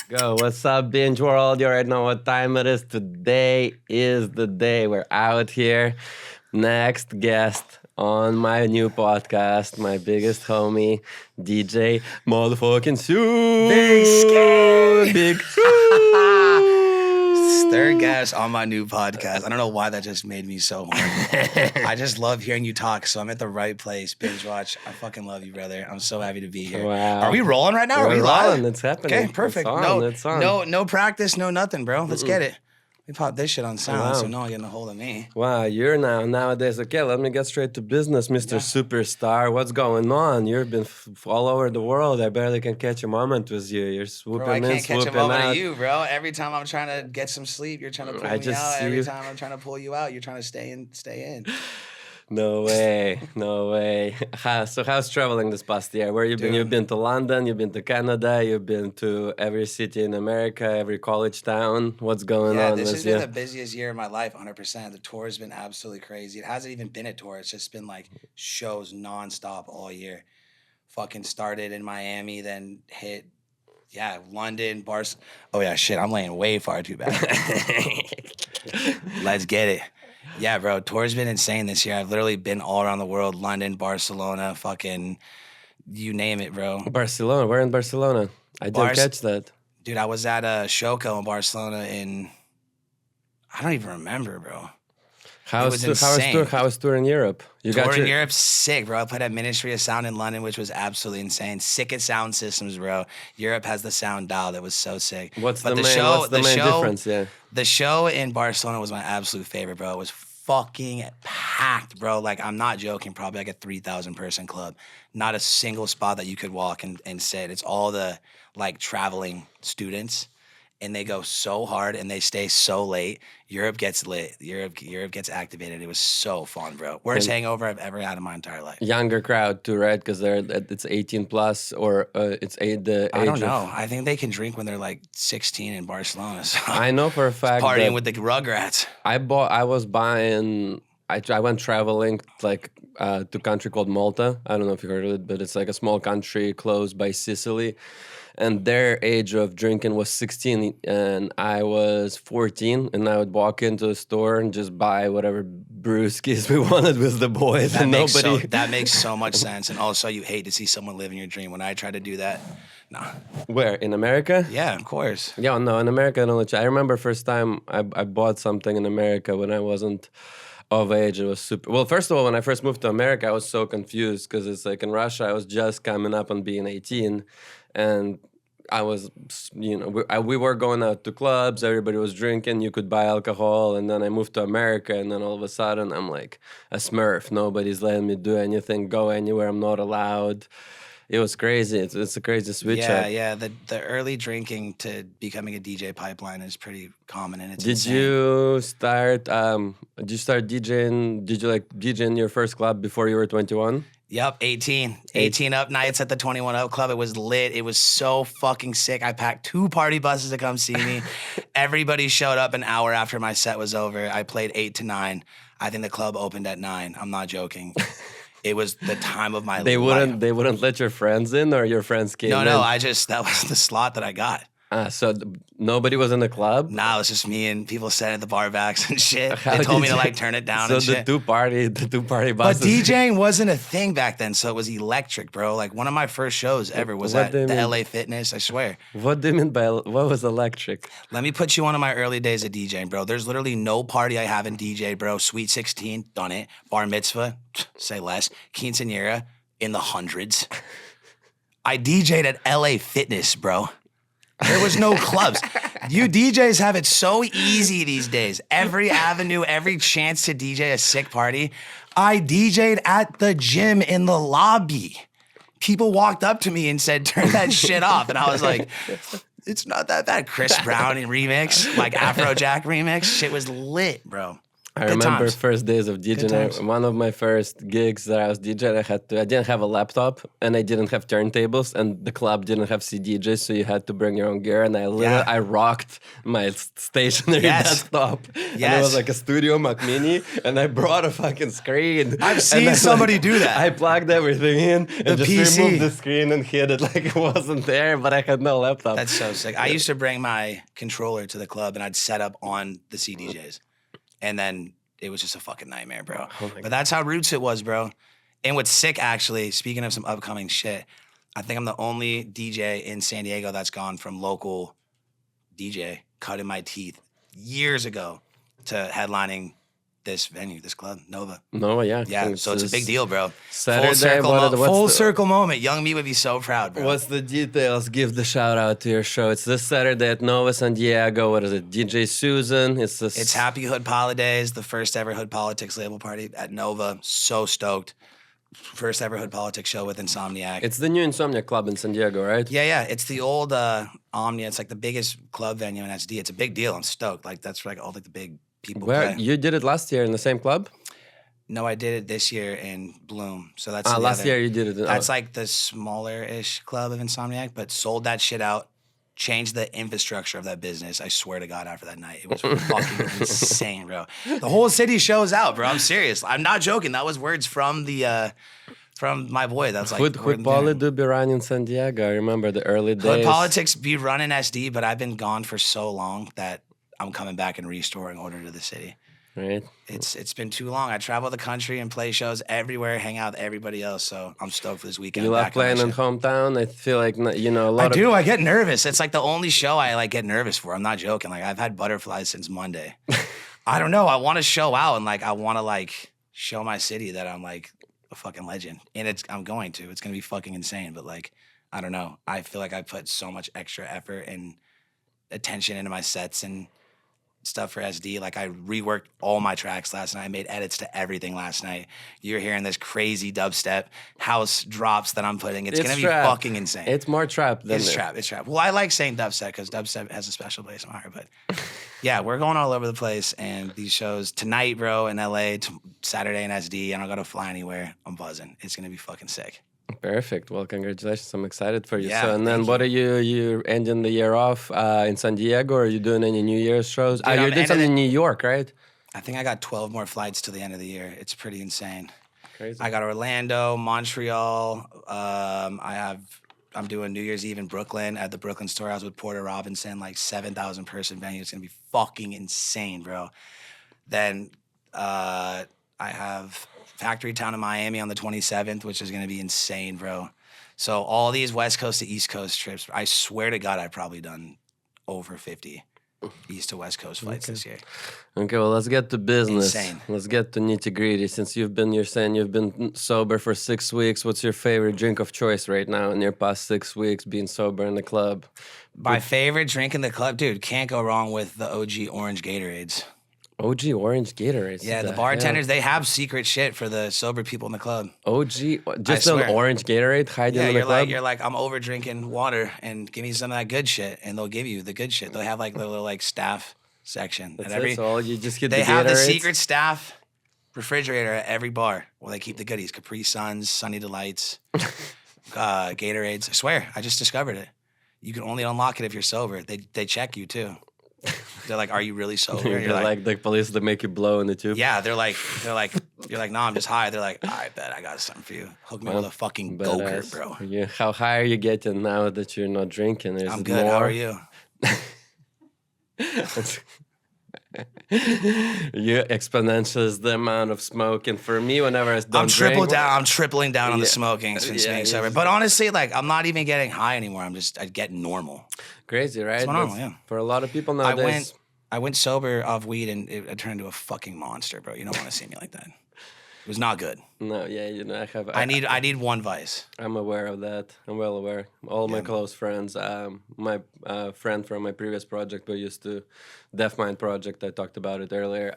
Go. What's up, Binge World? You already know what time it is. Today is the day we're out here. Next guest on my new podcast, my biggest homie, DJ Motherfucking Sue. Big Sky. Big Sue. Third guest on my new podcast. I don't know why that just made me so horny. I just love hearing you talk, so I'm at the right place. Binge watch. I fucking love you, brother. I'm so happy to be here. Wow. Are we rolling right now? Are we rolling. live? It's happening. Okay, perfect. It's on. No practice, no nothing, bro. Let's get it. We pop this shit on sound, Wow. so no one getting a hold of me. Wow, you're nowadays. Okay, let me get straight to business, Mr. Superstar. What's going on? You've been all over the world. I barely can catch a moment with you. You're swooping Bro, I in, can't catch a swooping moment out. of you, bro. Every time I'm trying to get some sleep, you're trying to pull I me just out. see Every you. time I'm trying to pull you out, you're trying to stay in. No way, no way. So how's traveling this past year? Where you been? You've been to London, you've been to Canada, you've been to every city in America, every college town. What's going on This with has you? been the busiest year of my life, 100%. The tour has been absolutely crazy. It hasn't even been a tour. It's just been like shows nonstop all year. Fucking started in Miami, then hit, London, Oh, yeah, shit, I'm laying way far too back. Let's get it. Yeah, bro, tour's been insane this year. I've literally been all around the world, London, Barcelona, fucking, you name it, bro. Barcelona, where in Barcelona? I didn't catch that. Dude, I was at a Showco in Barcelona I don't even remember, bro. How was tour in Europe? In Europe, sick, bro. I played at Ministry of Sound in London, which was absolutely insane. Sick at sound systems, bro. Europe has the sound dial that was so sick. What's the main difference? Yeah. The show in Barcelona was my absolute favorite, bro. It was fucking packed, bro. Like, I'm not joking. Probably like a 3,000 person club. Not a single spot that you could walk and sit. It's all the like traveling students. And they go so hard and they stay so late. Europe gets lit. Europe gets activated. It was so fun, bro. Worst hangover I've ever had in my entire life. Younger crowd too, right? Because it's 18 plus or it's the age. I don't know. I think they can drink when they're like 16 in Barcelona. So I know for a fact. Partying with the Rugrats. I went traveling like to a country called Malta. I don't know if you heard of it, but it's like a small country close by Sicily. And their age of drinking was 16 and I was 14. And I would walk into a store and just buy whatever brewskis we wanted with the boys. That makes so much sense. And also you hate to see someone living your dream. When I try to do that, nah. Where? In America? Yeah, of course. Yeah, no, in America, I remember first time I bought something in America when I wasn't of age. It was super. Well, first of all, when I first moved to America, I was so confused because it's like in Russia, I was just coming up on being 18. And I was, we were going out to clubs. Everybody was drinking. You could buy alcohol. And then I moved to America. And then all of a sudden, I'm like a Smurf. Nobody's letting me do anything, go anywhere. I'm not allowed. It was crazy. It's a crazy switch up. Yeah. The early drinking to becoming a DJ pipeline is pretty common, and it's Did insane. you start DJing? Did you like DJ in your first club before you were 21? Yep, 18. 18 up nights at the 21 Up Club. It was lit. It was so fucking sick. I packed 2 party buses to come see me. Everybody showed up an hour after my set was over. I played 8 to 9. I think the club opened at 9. I'm not joking. It was the time of my life. They wouldn't let your friends in, or your friends came in? No, that was the slot that I got. So nobody was in the club? Nah, it was just me and people sitting at the bar backs and shit. They told me to like turn it down and shit. So the two party But buses. DJing wasn't a thing back then, so it was electric, bro. Like one of my first shows ever was at the LA Fitness, I swear. What do you mean by, what was electric? Let me put you on my early days of DJing, bro. There's literally no party I haven't DJed, bro. Sweet 16, done it. Bar mitzvah, say less. Quinceañera, in the hundreds. I DJed at LA Fitness, bro. There was no clubs. You DJs have it so easy these days. Every avenue, every chance to DJ a sick party. I DJ'd at the gym in the lobby. People walked up to me and said, turn that shit off. And I was like, it's not that bad. Chris Brown remix, like Afrojack remix. Shit was lit, bro. I Good remember times. first days of DJing. times. One of my first gigs that I was DJing, I didn't have a laptop and I didn't have turntables, and the club didn't have CDJs, so you had to bring your own gear. And I rocked my stationary Yes. desktop, and it Yes. was like a Studio Mac Mini, and I brought a fucking screen. I've And seen I, somebody do that. I plugged everything in and The just PC. removed the screen and hid it like it wasn't there, but I had no laptop. That's so sick. I used to bring my controller to the club and I'd set up on the CDJs. And then it was just a fucking nightmare, bro. Oh my But that's how roots it was, bro. And what's sick, actually, speaking of some upcoming shit, I think I'm the only DJ in San Diego that's gone from local DJ, cutting my teeth years ago, to headlining this venue, this club, Nova. No, yeah. Yeah, so it's a big deal, bro. Saturday, full circle, what's full the- circle moment. Young me would be so proud, bro. What's the details? Give the shout out to your show. It's this Saturday at Nova San Diego. What is it? DJ Susan. It's Happy Hood Holidays, the first ever Hood Politics label party at Nova. So stoked. First ever Hood Politics show with Insomniac. It's the new Insomnia Club in San Diego, right? Yeah. It's the old Omnia. It's like the biggest club venue in SD. It's a big deal. I'm stoked. Like that's like all like the big people Where play. you did it last year in the same club? No, I did it this year in Bloom. So that's the Last other- year you did it. That's like the smaller-ish club of Insomniac, but sold that shit out, changed the infrastructure of that business. I swear to God, after that night, it was fucking insane, bro. The whole city shows out, bro. I'm serious. I'm not joking. That was words from the from my boy. That's like Hood Poly do be running in San Diego. I remember the early days. Hood Politics be running SD, but I've been gone for so long that I'm coming back and restoring order to the city. Right. It's been too long. I travel the country and play shows everywhere, hang out with everybody else. So I'm stoked for this weekend. You I'm love back on my playing in shit. hometown. I feel like a lot I of do. I get nervous. It's like the only show I like get nervous for. I'm not joking. Like I've had butterflies since Monday. I don't know. I want to show out and like I want to like show my city that I'm like a fucking legend. And I'm going to. It's gonna be fucking insane. But like I don't know. I feel like I put so much extra effort and attention into my sets and stuff for SD. Like I reworked all my tracks last night. I made edits to everything last night. You're hearing this crazy dubstep house drops that I'm putting. It's gonna be trap. fucking insane. It's more trap than It's trap. It's trap. Well, I like saying dubstep because dubstep has a special place in my heart. But yeah, we're going all over the place. And these shows tonight, bro, in LA, Saturday in SD. I don't gotta fly anywhere. I'm buzzing. It's gonna be fucking sick. Perfect. Well, congratulations. I'm excited for you. Yeah, So, and then thank what are you ending the year off in San Diego? Or are you doing any New Year's shows? Dude, You're I'm doing something in New York, right? I think I got 12 more flights till the end of the year. It's pretty insane. Crazy. I got Orlando, Montreal. I'm doing New Year's Eve in Brooklyn at the Brooklyn Storehouse with Porter Robinson, like 7,000 person venue. It's gonna be fucking insane, bro. Then I have Factory Town in Miami on the 27th, which is gonna be insane, bro. So all these West Coast to East Coast trips, I swear to God, I've probably done over 50 East to West Coast flights this year. Okay, well, let's get to business. Insane. Let's get to nitty gritty. Since you're saying you've been sober for 6 weeks, what's your favorite drink of choice right now in your past 6 weeks being sober in the club? My favorite drink in the club, dude, can't go wrong with the OG orange Gatorades. OG orange Gatorade. Yeah, the bartenders, they have secret shit for the sober people in the club. OG, just an swear. orange Gatorade hiding Yeah, in the club? you're like, I'm over drinking water and give me some of that good shit. And they'll give you the good shit. They'll have like the little like staff section. That's at every, it, so all you just get they the have the Gatorades? secret staff refrigerator at every bar where they keep the goodies. Capri Suns, Sunny Delights, Gatorades. I swear, I just discovered it. You can only unlock it if you're sober. They check you too. They're like, are you really sober? You're And you're like the police that make you blow in the tube? yeah, they're like, you're like, no, I'm just high. They're like, I bet I got something for you. Hook me with a fucking go-kart, Badass. bro. How high are you getting now that you're not drinking? Is I'm it good. more? How are you? You exponential is the amount of smoke, and for me, whenever I don't I'm drink, tripling down on the Yeah. smoking since Yeah, being yeah. sober. But honestly, like I'm not even getting high anymore. I get normal. crazy, right? It's normal, That's- yeah. For a lot of people nowadays, I went sober off weed and it turned into a fucking monster, bro. You don't want to see me like that. It was not good. no, yeah, I need one vice. I'm aware of that. I'm well aware. All my close friends, my friend from my previous project, we used to Deaf Mind project. I talked about it earlier.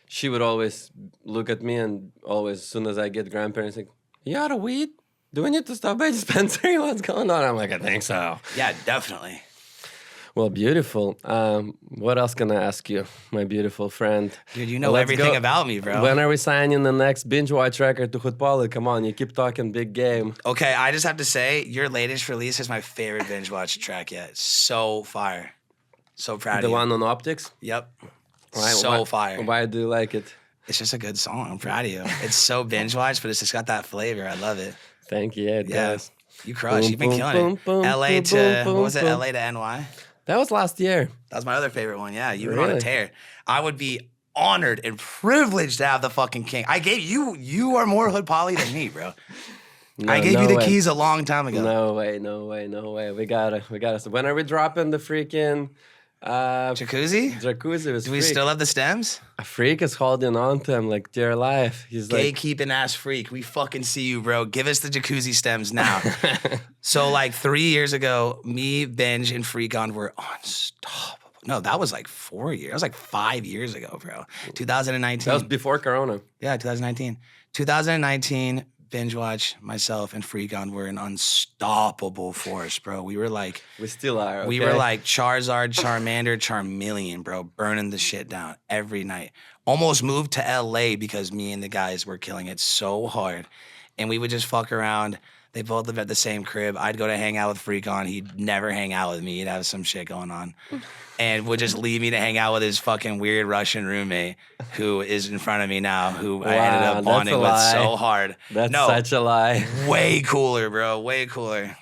She would always look at me and always, as soon as I get grandparents, like, "You out of weed? Do we need to stop by dispensary? What's going on?" I'm like, "I think so." Yeah, definitely. Well, beautiful. What else can I ask you, my beautiful friend? Dude, you know Let's everything go. about me, bro. When are we signing the next binge watch record to Hutpali? Come on, you keep talking big game. Okay, I just have to say, your latest release is my favorite binge watch track yet. So fire. So proud The of you. one on Optics? Yep. Why, So fire. Why do you like it? It's just a good song. I'm proud of you. It's so binge watch, but it's just got that flavor. I love it. Thank you. Yeah, it Yeah. does. You crush. Boom, You've been boom, killing boom, it. boom, LA boom, to, boom, what was it? boom. LA to NY? That was last year. That was my other favorite one. Yeah, you've been on a Really? tear. I would be honored and privileged to have the fucking king. I gave you are more hood poly than me, bro. I gave you the keys a long time ago. No way. We gotta. When are we dropping the freaking Jacuzzi? jacuzzi? Was Do we still have the stems? a freak is holding on to him like dear life. He's like, Gatekeeping ass freak. We fucking see you, bro. Give us the jacuzzi stems now. So like 3 years ago, me, Benj, and Freakon were unstoppable. No, that was like 4 years. That was like 5 years ago, bro. 2019. that was before Corona. Yeah, 2019. 2019, Binge Watch, myself, and Freakon were an unstoppable force, bro. We were like, We still are. we okay? were like Charizard, Charmander, Charmeleon, bro, burning the shit down every night. Almost moved to LA because me and the guys were killing it so hard. And we would just fuck around. They both lived at the same crib. I'd go to hang out with Freakon. He'd never hang out with me. He'd have some shit going on. And would just leave me to hang out with his fucking weird Russian roommate who is in front of me now, who I ended Wow, up that's bonding a with lie. so hard. That's No, such a lie. way cooler, bro. Way cooler.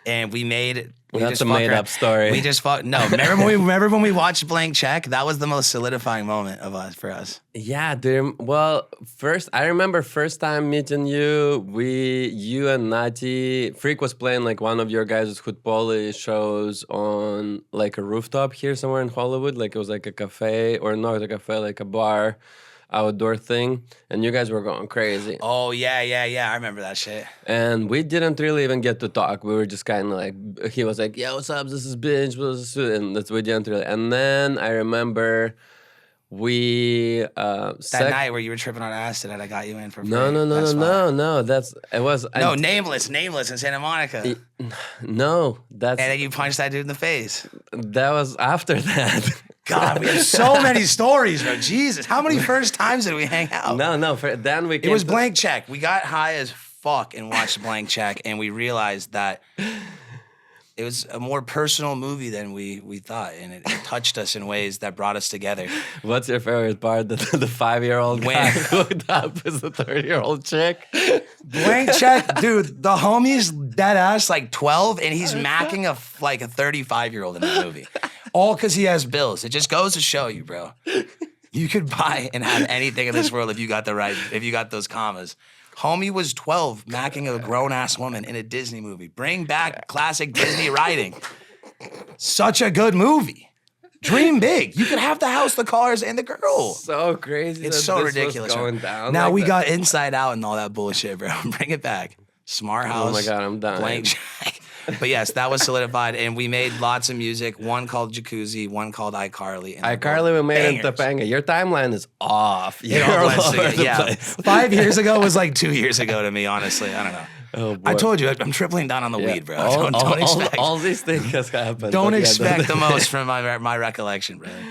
And we made. We That's just a fuck made around. up story. We just fuck. No, remember when we watched Blank Check? That was the most solidifying moment of us for us. Yeah, dude. Well, first I remember first time meeting you. You and Nati Freak was playing like one of your guys' Hutpoli shows on like a rooftop here somewhere in Hollywood. Like it was like a cafe or not a cafe, like a bar, outdoor thing, and you guys were going crazy. Oh yeah. I remember that shit. And we didn't really even get to talk. We were just kind of like, he was like, "Yeah, what's up? This is Binge." And that's we didn't really. And then I remember we That night where you were tripping on acid and I got you in for free. No. That's it was No, nameless in Santa Monica. no. That's And then you punched that dude in the face. that was after that. God, we have so many stories, bro. Jesus, how many first times did we hang out? No. Then we It came was to- Blank Check. We got high as fuck and watched Blank Check, and we realized that it was a more personal movie than we thought, and it touched us in ways that brought us together. What's your favorite part? The 5-year-old guy When- hooked up with the 30-year-old chick. Blank Check, dude, the homie's dead ass like 12, and he's macking a 35-year-old in the movie. All because he has bills. It just goes to show you, bro. You could buy and have anything in this world if you got those commas. Homie was 12, macking a grown-ass woman in a Disney movie. Bring back classic Disney writing. Such a good movie. Dream big. You could have the house, the cars, and the girl. So crazy. It's that so this was ridiculous. going bro. down Now like we that. got Inside Out and all that bullshit, bro. Bring it back. Smart House. Oh my God, I'm dying. Blank Check. But yes, that was solidified, and we made lots of music. One called Jacuzzi, one called iCarly. and they're iCarly, we both made into bangers. banger. Your timeline is off. It You're all all blends over together. the Yeah, place. 5 years ago was like 2 years ago to me. Honestly, I don't know. Oh boy. I told you I'm tripling down on the weed, bro. All, Don't expect. all these things has happened. Don't but yeah, expect the most from my recollection, brother.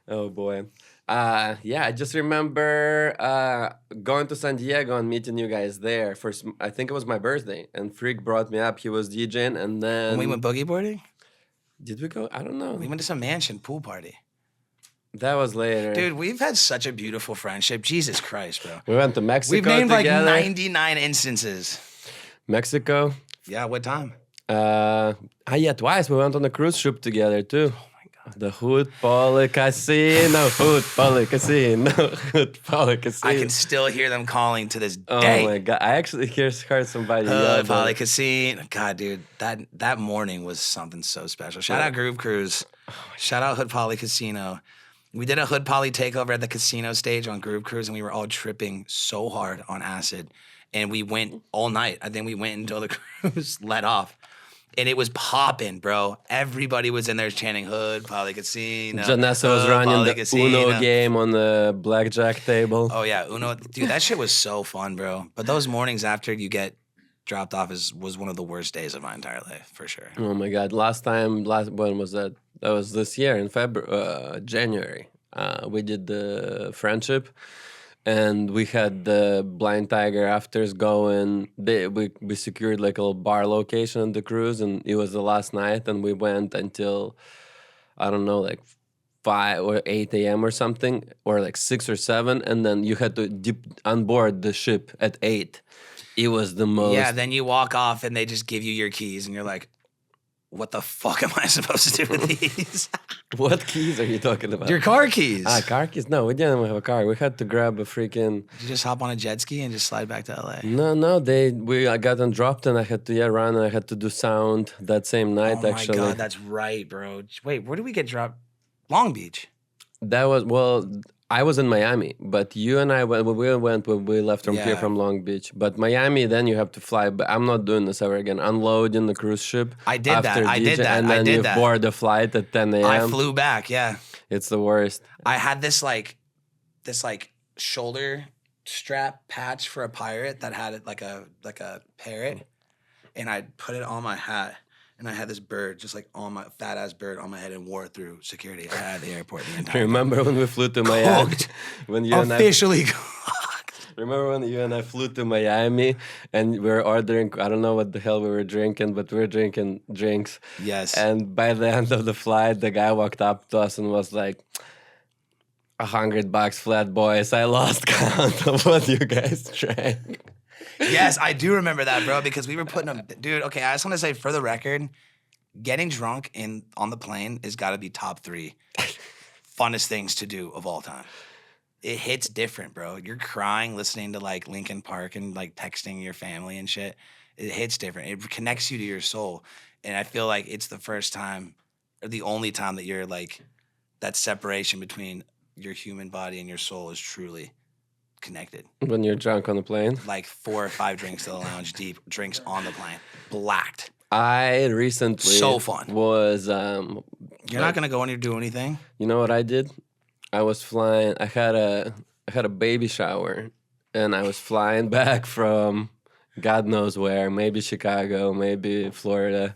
Oh boy. Yeah, I just remember going to San Diego and meeting you guys there. I think it was my birthday, and Freak brought me up. He was DJing, and then When we went boogie boarding, did we go? I don't know. we went to some mansion pool party. That was later. Dude, we've had such a beautiful friendship. Jesus Christ, bro. We went to Mexico We've named together. like 99 instances. Mexico. Yeah, what time? Yeah, twice. We went on a cruise ship together too. Oh my God. The Hutpoli Casino, Hutpoli Casino, Hutpoli Casino. I can still hear them calling to this Oh day. my God! I actually heard somebody yell. Poly Casino. God, dude, that morning was something so special. Shout out Groove Cruise. Shout out Hood Poly Casino. We did a Hood Poly takeover at the casino stage on Groove Cruise, and we were all tripping so hard on acid. And we went all night. I think we went until the cruise let off. And it was popping, bro. Everybody was in there chanting Hood Poly Casino. Janessa was Hood running Poly the Casino. Uno game on the blackjack table. Oh, yeah. Uno. Dude, that shit was so fun, bro. But those mornings after you get dropped off was one of the worst days of my entire life, for sure. Oh my God! When was that? That was this year in February, January. We did the friendship, and we had the blind tiger afters going. We secured like a little bar location on the cruise, and it was the last night, and we went until I don't know, like 5 or 8 a.m. or something, or like 6 or 7, and then you had to dip on board the ship at 8. It was the most. Yeah, then you walk off and they just give you your keys, and you're like, what the fuck am I supposed to do with these? What keys are you talking about? Your car keys. Car keys? No, we didn't have a car. We had to grab a freaking. Did you just hop on a jet ski and just slide back to LA? No. I got them dropped, and I had to run, and I had to do sound that same night. Oh my actually, God, that's right, bro. Wait, where did we get dropped? Long Beach. That was I was in Miami, but you and I when we left from here from Long Beach. But Miami, then you have to fly. But I'm not doing this ever again. Unloading the cruise ship. I did that. I did that. And then you board the flight at 10 a.m. I flew back. Yeah, it's the worst. I had this shoulder strap patch for a pirate that had it like a parrot, and I put it on my hat. And I had this bird, just like on my fat ass bird on my head, and wore it through security at the airport the entire time. Remember when we flew to Miami? When you officially. Remember when you and I flew to Miami and we were ordering? I don't know what the hell we were drinking, but we were drinking drinks. Yes. And by the end of the flight, the guy walked up to us and was like, $100 flat, boys. I lost count of what you guys drank. Yes, I do remember that, bro, because we were putting them. Dude, okay, I just want to say for the record, getting drunk on the plane has got to be top 3 funnest things to do of all time. It hits different, bro. You're crying listening to like Linkin Park and like texting your family and shit. It hits different. It connects you to your soul. And I feel like it's the first time or the only time that you're like, that separation between your human body and your soul is truly connected. When you're drunk on the plane? Like 4 or 5 drinks to the lounge deep, drinks on the plane, blacked. I recently so fun. Was you're not gonna go in and do anything? You know what I did? I was flying. I had a baby shower, and I was flying back from God knows where, maybe Chicago, maybe Florida.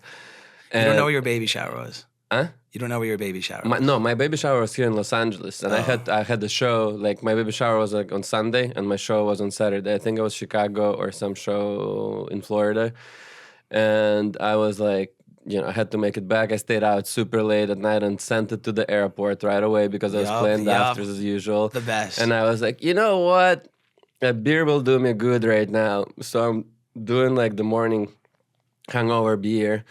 And you don't know where your baby shower was? Huh? You don't know where your baby shower was? No, my baby shower was here in Los Angeles, and I had the show. Like my baby shower was like on Sunday, and my show was on Saturday. I think it was Chicago or some show in Florida, and I was like, I had to make it back. I stayed out super late at night and sent it to the airport right away because I was playing the afters as usual. The best. And I was like, you know what? A beer will do me good right now. So I'm doing like the morning hangover beer.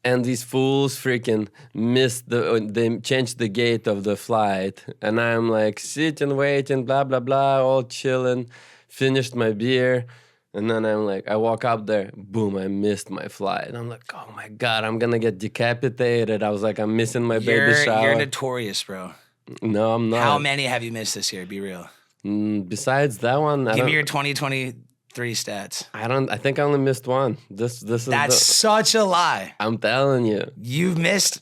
And these fools freaking they changed the gate of the flight. And I'm like sitting, waiting, blah, blah, blah, all chilling. Finished my beer. And then I'm like, I walk up there, boom, I missed my flight. I'm like, oh my God, I'm going to get decapitated. I was like, I'm missing my baby shower. You're notorious, bro. No, I'm not. How many have you missed this year? Be real. Besides that one, give me your 2023 stats. I think I only missed one. That's such a lie. I'm telling you. You missed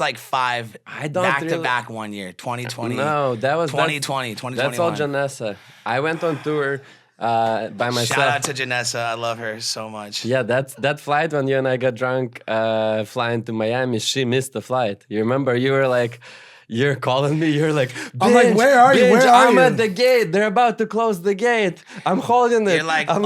like 5 back to back 1 year. 2020. No, that was 2020, 2021. That's all Janessa. I went on tour by myself. Shout out to Janessa. I love her so much. Yeah, that flight when you and I got drunk flying to Miami, she missed the flight. You remember? You were like, you're calling me. You're like, I'm like, where are you? Where are you? I'm at the gate. They're about to close the gate. I'm holding it. You're like, I'm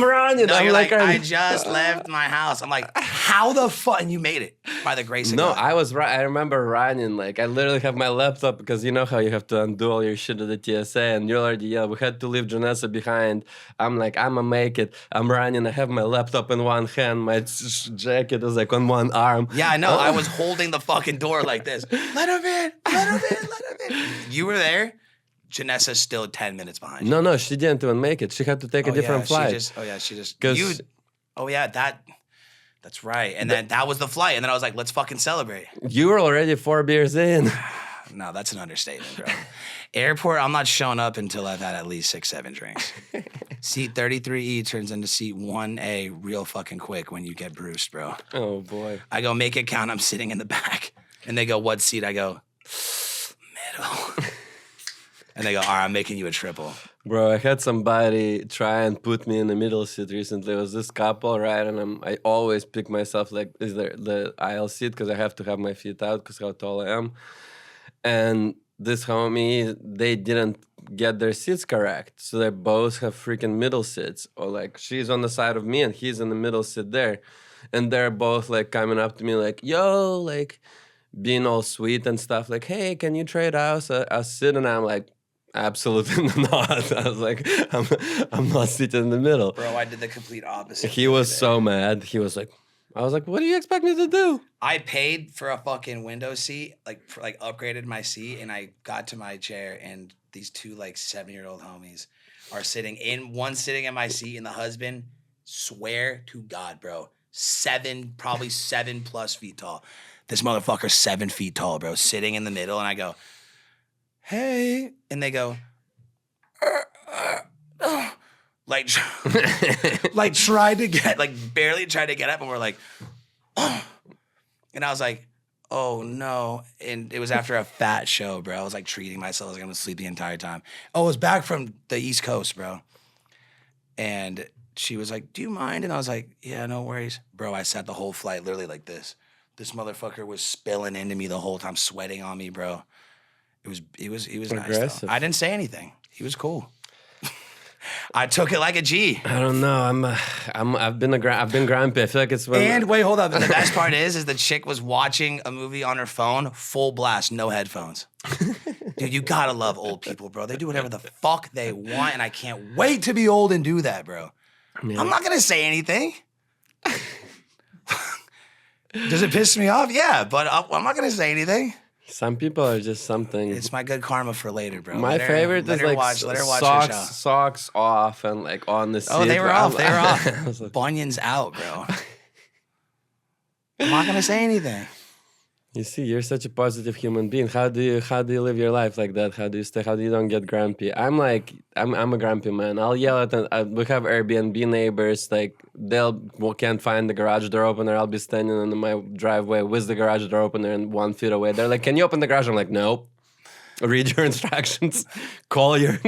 running. No, I'm like, I just left my house. I'm like, how the fuck? And you made it by the grace of God. No, I was right. I remember running. Like, I literally have my laptop because you know how you have to undo all your shit at the TSA, and you already yelled. We had to leave Janessa behind. I'm like, I'ma make it. I'm running. I have my laptop in one hand. My jacket is like on one arm. Yeah, I know. I was holding the fucking door like this. Let him in. Let him in. Let him in. You were there. Janessa's still 10 minutes behind you. No, she didn't even make it. She had to take a different flight. She just. That's right. And then that was the flight. And then I was like, let's fucking celebrate. You were already 4 beers in. No, that's an understatement, bro. Airport, I'm not showing up until I've had at least 6, 7 drinks. Seat 33E turns into seat 1A real fucking quick when you get bruised, bro. Oh, boy. I go, make it count. I'm sitting in the back. And they go, what seat? I go, middle. And they go, all right, I'm making you a triple. Bro, I had somebody try and put me in the middle seat recently. It was this couple, right? And I always pick myself like is there the aisle seat because I have to have my feet out because how tall I am. And this homie, they didn't get their seats correct, so they both have freaking middle seats. Or like she's on the side of me and he's in the middle seat there, and they're both like coming up to me like, "Yo," like being all sweet and stuff. Like, "Hey, can you trade us a seat?" And I'm like, absolutely not. I was like, I'm not sitting in the middle. Bro, I did the complete opposite. He was so mad. He was like, I was like, what do you expect me to do? I paid for a fucking window seat, like upgraded my seat, and I got to my chair, and these two like 7-year-old homies are sitting in my seat, and the husband, swear to God, bro, probably 7+ feet tall. This motherfucker's 7 feet tall, bro, sitting in the middle, and I go, hey, and they go, like barely tried to get up, and we're like, and I was like, oh no, and it was after a fat show, bro. I was like treating myself like I'm gonna sleep the entire time. Oh, I was back from the East Coast, bro, and she was like, do you mind? And I was like, yeah, no worries, bro. I sat the whole flight literally like this. This motherfucker was spilling into me the whole time, sweating on me, bro. He was nice though. I didn't say anything. He was cool. I took it like a G. I don't know. I've been grumpy. I feel like it's when wait, hold up. And the best part is the chick was watching a movie on her phone, full blast, no headphones. Dude, you gotta love old people, bro. They do whatever the fuck they want, and I can't wait to be old and do that, bro. Yeah. I'm not gonna say anything. Does it piss me off? Yeah, but I'm not gonna say anything. Some people are just something. It's my good karma for later, bro. My favorite is like socks off and like on the seat. Oh, they were off. They were off. Like, Bunions out, bro. I'm not gonna say anything. You see, you're such a positive human being. How do you live your life like that? How do you don't get grumpy? I'm a grumpy man. I'll yell at them. We have Airbnb neighbors. Like can't find the garage door opener. I'll be standing in my driveway with the garage door opener and 1 feet away. They're like, "Can you open the garage?" I'm like, "Nope." Read your instructions. Call your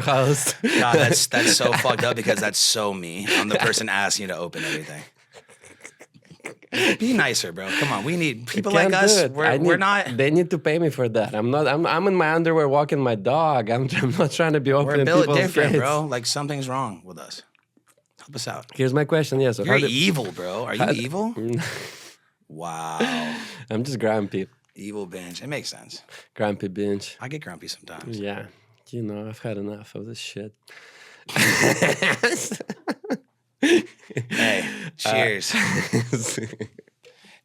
house. God, that's so fucked up because that's so me. I'm the person asking you to open everything. Be nicer, bro. Come on, we need people like us. We're not. They need to pay me for that. I'm not. I'm in my underwear walking my dog. I'm not trying to be opening We're built people's different, gates. bro. Like something's wrong with us. Help us out. Here's my question. Yes, you're evil, bro. Are you evil? Wow. I'm just grumpy. Evil binge. It makes sense. Grumpy binge. I get grumpy sometimes. Yeah. You know, I've had enough of this shit. Hey, cheers.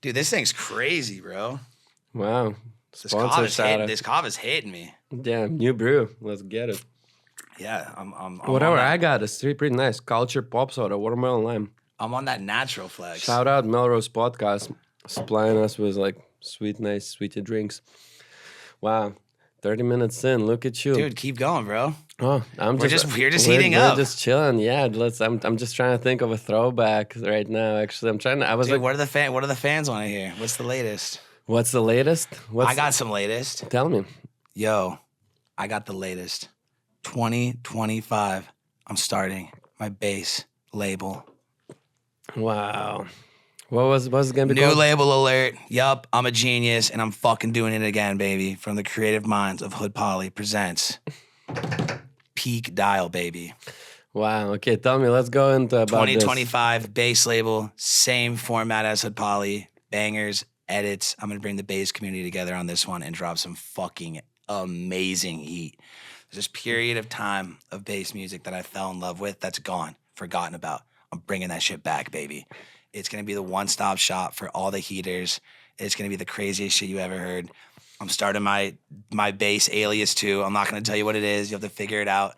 Dude, this thing's crazy, bro. Wow. This cough is hitting me. Yeah, new brew. Let's get it. Yeah, I'm whatever I got is pretty nice. Culture pop soda, watermelon lime. I'm on that natural flex. Shout out Melrose Podcast, supplying us with like nice, sweetie drinks. Wow. 30 minutes in, look at you. Dude, keep going, bro. Oh, we're just heating up. We're just chilling. Yeah, I'm just trying to think of a throwback right now. Actually, Dude, what do the fans want to hear? What's the latest? What's the latest? I got some latest. Tell me. Yo, I got the latest. 2025. I'm starting my bass label. Wow. What's it gonna be New called? label alert. Yup, I'm a genius and I'm fucking doing it again, baby. From the creative minds of Hood Polly presents Peak Dial, baby. Wow. Okay, tell me. Let's go into about 2025 bass label, same format as Hood Polly, bangers, edits. I'm gonna bring the bass community together on this one and drop some fucking amazing heat. There's this period of time of bass music that I fell in love with that's gone, forgotten about. I'm bringing that shit back, baby. It's going to be the one-stop shop for all the heaters. It's going to be the craziest shit you ever heard. I'm starting my bass alias too. I'm not going to tell you what it is. You have to figure it out.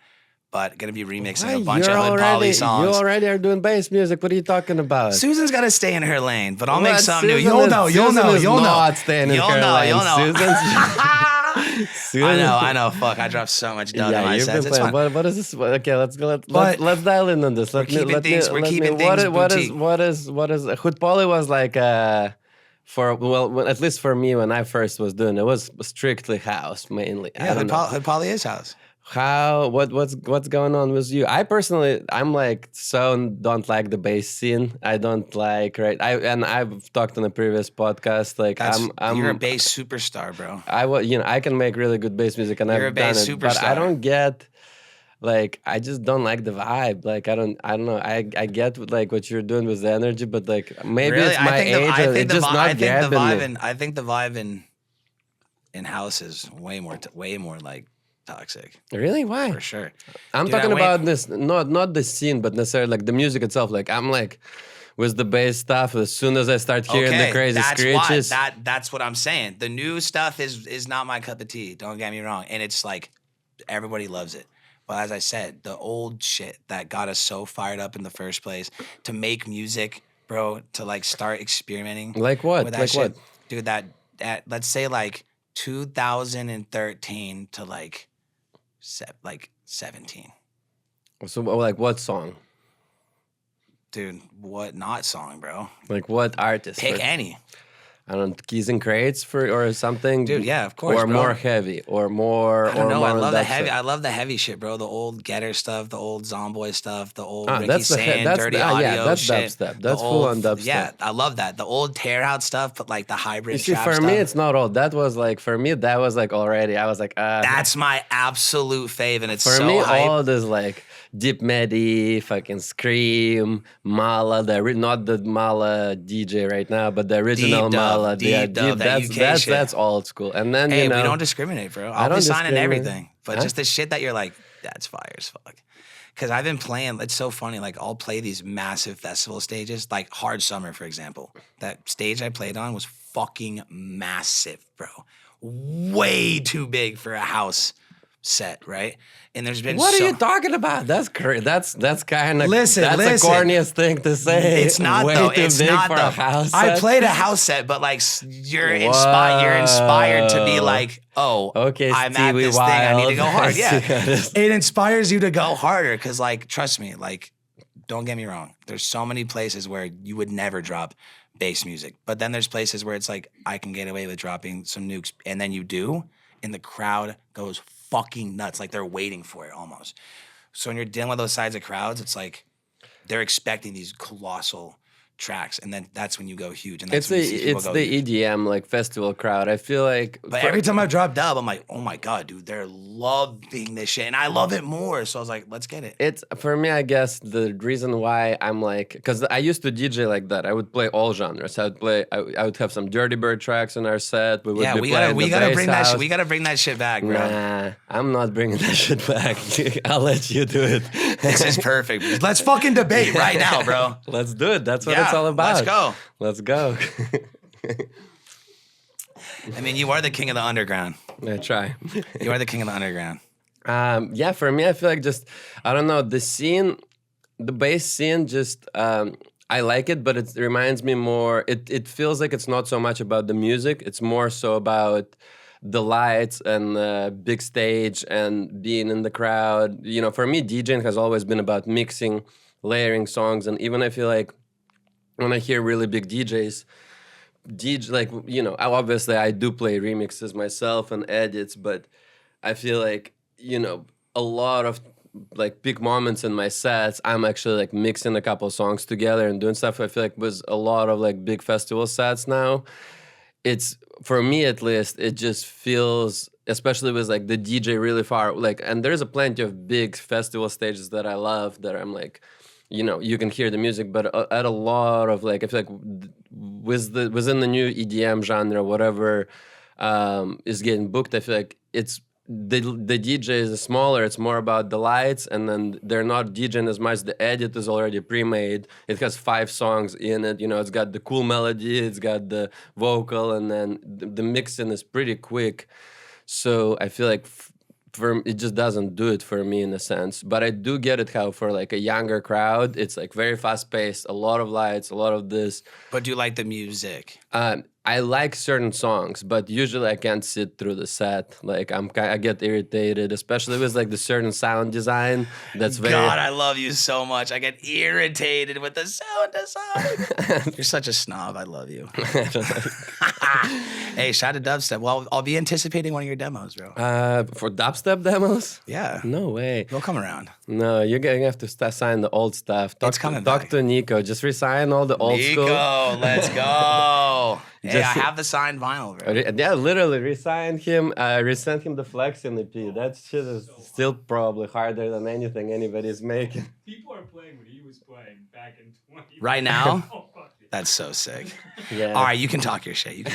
But going to be remixing a bunch of Hood Polly songs. You already are doing bass music. What are you talking about? Susan's got to stay in her lane, but I'll make something new. You'll know. Not staying in her lane. You'll know. Susan's I know. Fuck, I dropped so much done in my sets. It's fine. What is this? Okay, let's go. Let's dial in on this. We're keeping things boutique. What is Hood Polly was like well, at least for me, when I first was doing it was strictly house mainly. I Yeah, don't know. Hood Poly is house. What's going on with you? I personally, I'm like so don't like the bass scene. I don't like, right. I've talked on a previous podcast. Like You're a I'm bass superstar, bro. I can make really good bass music and You're a I've done bass it, but I superstar. don't get. Like I just don't like the vibe. Like I don't know. I get like what you're doing with the energy, but like maybe Really, it's my age or it's just not grabbing me. I think the vibe in house is way more like toxic Really? Why? for sure. I'm Dude, talking about this, not the scene, but necessarily like the music itself. Like I'm like with the bass stuff. As soon as I start hearing the crazy that's screeches, that's what I'm saying. The new stuff is not my cup of tea. Don't get me wrong, and it's like everybody loves it. But as I said, the old shit that got us so fired up in the first place to make music, bro, to like start experimenting. like what? With that Like shit, what? dude? That let's say like 2013 to like 17. So like what song? Dude, what not song, bro? Like what artist? Pick any. I don't know, Keys and Crates for or something. Dude, yeah, of course, Or bro. more heavy, or more. I don't know. Or more I on love the that heavy. side. I love the heavy shit, bro. The old Getter stuff, the old Zomboy stuff, the old Ricky That's Sand, that's dirty yeah, audio that's shit. dubstep. The That's full on old- dubstep. Yeah, I love that. The old tear out stuff, but like the hybrid. You see, trap for stuff. me, it's not all. That was like for me, that was like already. I was like, That's my absolute fave, and it's for so me, hype. all this like Deep Medi, fucking Scream, Mala, not the Mala DJ right now, but the original Deep dub, Mala. deep dub, that UK shit. That's old school. And then Hey, you know, we don't discriminate, bro. I'll don't be signing discriminate. everything, but Huh? just the shit that you're like, that's fire as fuck. Because I've been playing. It's so funny. Like I'll play these massive festival stages, like Hard Summer, for example. That stage I played on was fucking massive, bro. Way too big for a house set, right? And there's been What so- are you talking about? That's that's kind of Listen, that's listen. the corniest thing to say. It's not Way though. too It's big not for though. a house I set. played a house set, but like you're inspired to be Whoa. like, oh, Okay, I'm at Stevie this thing. I need to go Wild. hard. I see Yeah, how this- it inspires you to go harder because, like, trust me, like, don't get me wrong. There's so many places where you would never drop bass music, but then there's places where it's like I can get away with dropping some nukes, and then you do, and the crowd goes fucking nuts. Like they're waiting for it almost. So when you're dealing with those sides of crowds, it's like they're expecting these colossal tracks, and then that's when you go huge. And that's when you see people it's go the huge. EDM like festival crowd. I feel like But every time I drop dub, I'm like, oh my god, dude, they're loving this shit, and I love it more. So I was like, let's get it. it's for me, I guess the reason why I'm like, because I used to DJ like that. I would play all genres. I would have some Dirty Bird tracks in our set. We would Yeah, be we playing gotta the gotta bass bring that. house. We gotta bring that shit back, bro. Nah, I'm not bringing that shit back. I'll let you do it. This is perfect. Let's fucking debate right now, bro. Let's do it. That's what Yeah, it's all about. let's go. Let's go. I mean, you are the king of the underground. I try. You are the king of the underground. Yeah, for me, I feel like just I don't know the scene, the bass scene. Just I like it, but it reminds me more. It feels like it's not so much about the music. It's more so about the lights and big stage and being in the crowd. You know, for me, DJing has always been about mixing, layering songs, and even I feel like when I hear really big DJs. Like you know, obviously I do play remixes myself and edits, but I feel like you know a lot of like big moments in my sets, I'm actually like mixing a couple songs together and doing stuff. I feel like with a lot of like big festival sets now, it's for me at least, it just feels, especially with like the DJ really far, like, and there's a plenty of big festival stages that I love that I'm like, you know, you can hear the music, but at a lot of like, I feel like within the new EDM genre, whatever is getting booked, I feel like it's the DJ is smaller. It's more about the lights, and then they're not DJing as much. The edit is already pre-made. It has 5 songs in it. You know, it's got the cool melody, it's got the vocal, and then the mixing is pretty quick. So I feel like it just doesn't do it for me in a sense. But I do get it how for like a younger crowd, it's like very fast paced, a lot of lights, a lot of this. But do you like the music? I like certain songs, but usually I can't sit through the set. Like I get irritated, especially with like the certain sound design. That's very. God, I love you so much. I get irritated with the sound design. You're such a snob. I love you. Hey, shout out to dubstep. Well, I'll be anticipating one of your demos, bro. For dubstep demos? Yeah. No way. They'll come around. No, you're gonna have to sign the old stuff. It's coming Talk back. to Nico. Just resign all the old school. Nico, let's go. Hey, Just- I have the signed vinyl, bro. Yeah, literally resign him. Resend him the Flexing EP. That shit is still probably harder than anything anybody's making. People are playing what he was playing back in 20. Right now? Oh, fuck it. That's so sick. Yeah. All right, you can talk your shit.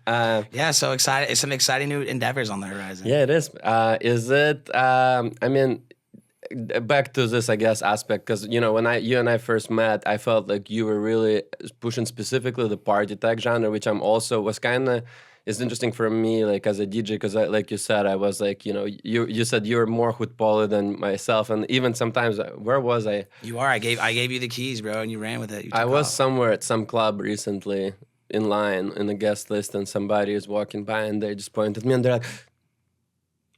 Yeah, so excited. It's some exciting new endeavors on the horizon. Yeah, it is. Is it? I mean, back to this, I guess, aspect, because you know, when you and I first met, I felt like you were really pushing specifically the party tech genre, which I'm also was kind of. It's interesting for me, like as a DJ, because like you said, I was like, you know, you said you were more with Pauly than myself, and even sometimes, where was I? You are. I gave you the keys, bro, and you ran with it. You I took was off. somewhere at some club recently in line in the guest list, and somebody is walking by, and they just pointed at me, and they're like,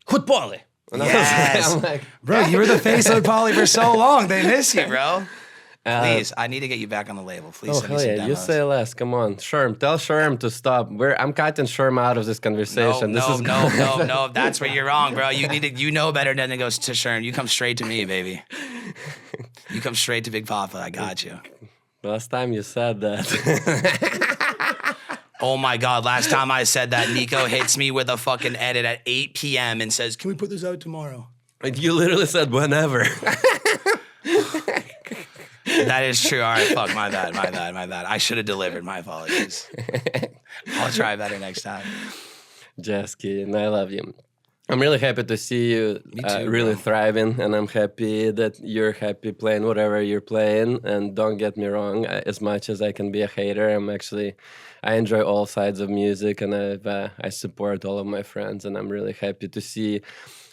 "Hood Pauly." And Yes. I'm like, Bro, you were the face of Pauly for so long. They miss you, bro. Please, I need to get you back on the label. Please oh send me hell some yeah! demos. You say less. Come on, Sherm. Tell Sherm to stop. I'm cutting Sherm out of this conversation. No. That's where you're wrong, bro. You know better than to go to Sherm. You come straight to me, baby. You come straight to Big Papa. I got you. Last time you said that. Oh my God, last time I said that, Nico hits me with a fucking edit at 8 p.m. and says, "Can we put this out tomorrow?" You literally said whenever. That is true. All right, fuck, my bad. I should have delivered. My apologies. I'll try better next time. Just kidding. I love you. I'm really happy to see you Me too, really bro. thriving, and I'm happy that you're happy playing whatever you're playing. And don't get me wrong, as much as I can be a hater, I enjoy all sides of music, and I support all of my friends, and I'm really happy to see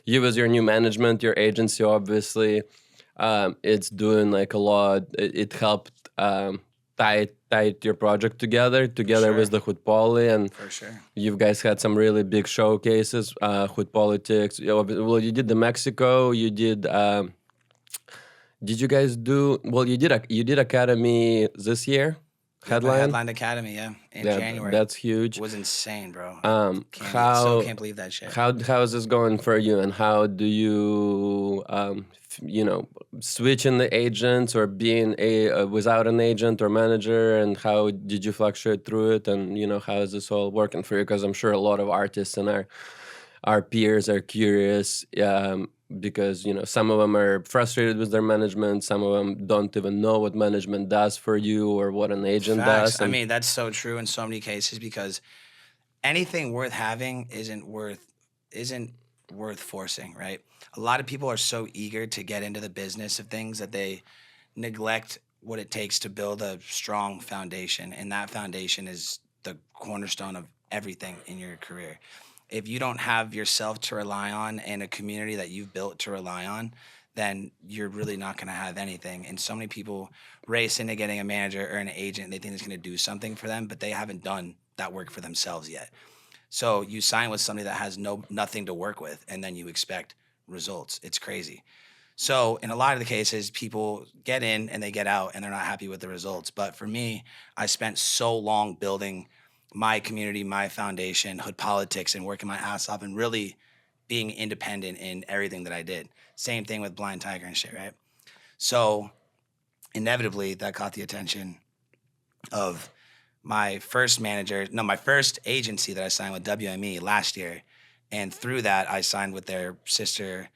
you as your new management, your agency, obviously. It's doing like a lot. It helped tie your project together Sure. with the Hood Poly, and For sure. you guys had some really big showcases. Hood Politics. Well, you did the Mexico. You did. Did you guys do? Well, you did Academy this year. Headline. Headline Academy, yeah, in January. That's huge. It was insane, bro. How Can't believe that shit. how is this going for you, and how do you switching the agents or being without an agent or manager, and how did you fluctuate through it, and how is this all working for you? Because I'm sure a lot of artists and our peers are curious, because some of them are frustrated with their management, some of them don't even know what management does for you or what an agent Facts. does. I mean, that's so true in so many cases, because anything worth having isn't worth forcing, right? A lot of people are so eager to get into the business of things that they neglect what it takes to build a strong foundation, and that foundation is the cornerstone of everything in your career. If you don't have yourself to rely on and a community that you've built to rely on, then you're really not going to have anything. And so many people race into getting a manager or an agent. They think it's going to do something for them, but they haven't done that work for themselves yet. So you sign with somebody that has nothing to work with, and then you expect results. It's crazy. So in a lot of the cases, people get in and they get out and they're not happy with the results. But for me, I spent so long building my community, my foundation, Hood Politics, and working my ass off and really being independent in everything that I did. Same thing with Blind Tiger and shit, right? So inevitably that caught the attention of my first agency that I signed with, WME, last year. And through that, I signed with their sister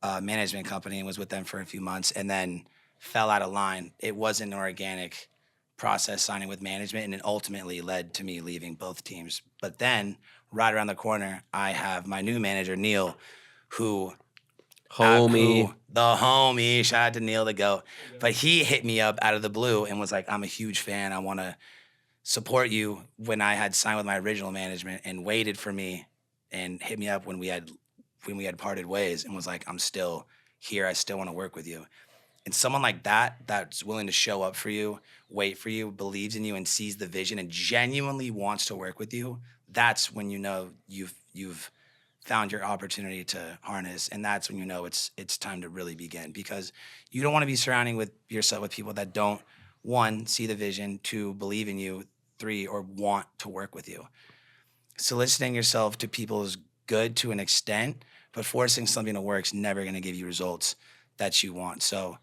management company and was with them for a few months, and then fell out of line. It wasn't an organic process signing with management, and it ultimately led to me leaving both teams. But then right around the corner, I have my new manager, Neil, the homie, shout out to Neil the GOAT. But he hit me up out of the blue and was like, "I'm a huge fan. I want to support you," when I had signed with my original management, and waited for me and hit me up when we had parted ways, and was like, "I'm still here. I still want to work with you." And someone like that, that's willing to show up for you, wait for you, believes in you, and sees the vision and genuinely wants to work with you, that's when you know you've found your opportunity to harness, and that's when you know it's time to really begin, because you don't want to be surrounding with yourself with people that don't, one, see the vision, two, believe in you, three, or want to work with you. Soliciting yourself to people is good to an extent, but forcing something to work is never going to give you results that you want. So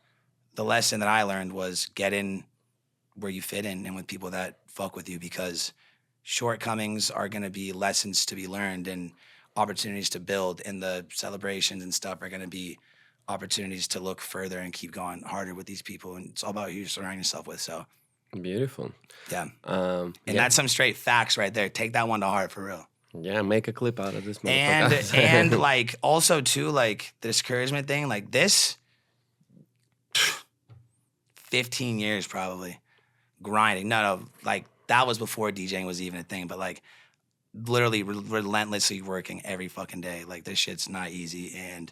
the lesson that I learned was get in where you fit in and with people that fuck with you, because shortcomings are going to be lessons to be learned and opportunities to build, and the celebrations and stuff are going to be opportunities to look further and keep going harder with these people. And it's all about who you surround yourself with. So Beautiful. yeah. And That's some straight facts right there. Take that one to heart for real. Yeah, make a clip out of this And motherfucker. and like also too, like the discouragement thing, like this 15 years probably grinding. No, like that was before DJing was even a thing, but like literally relentlessly working every fucking day. Like this shit's not easy, and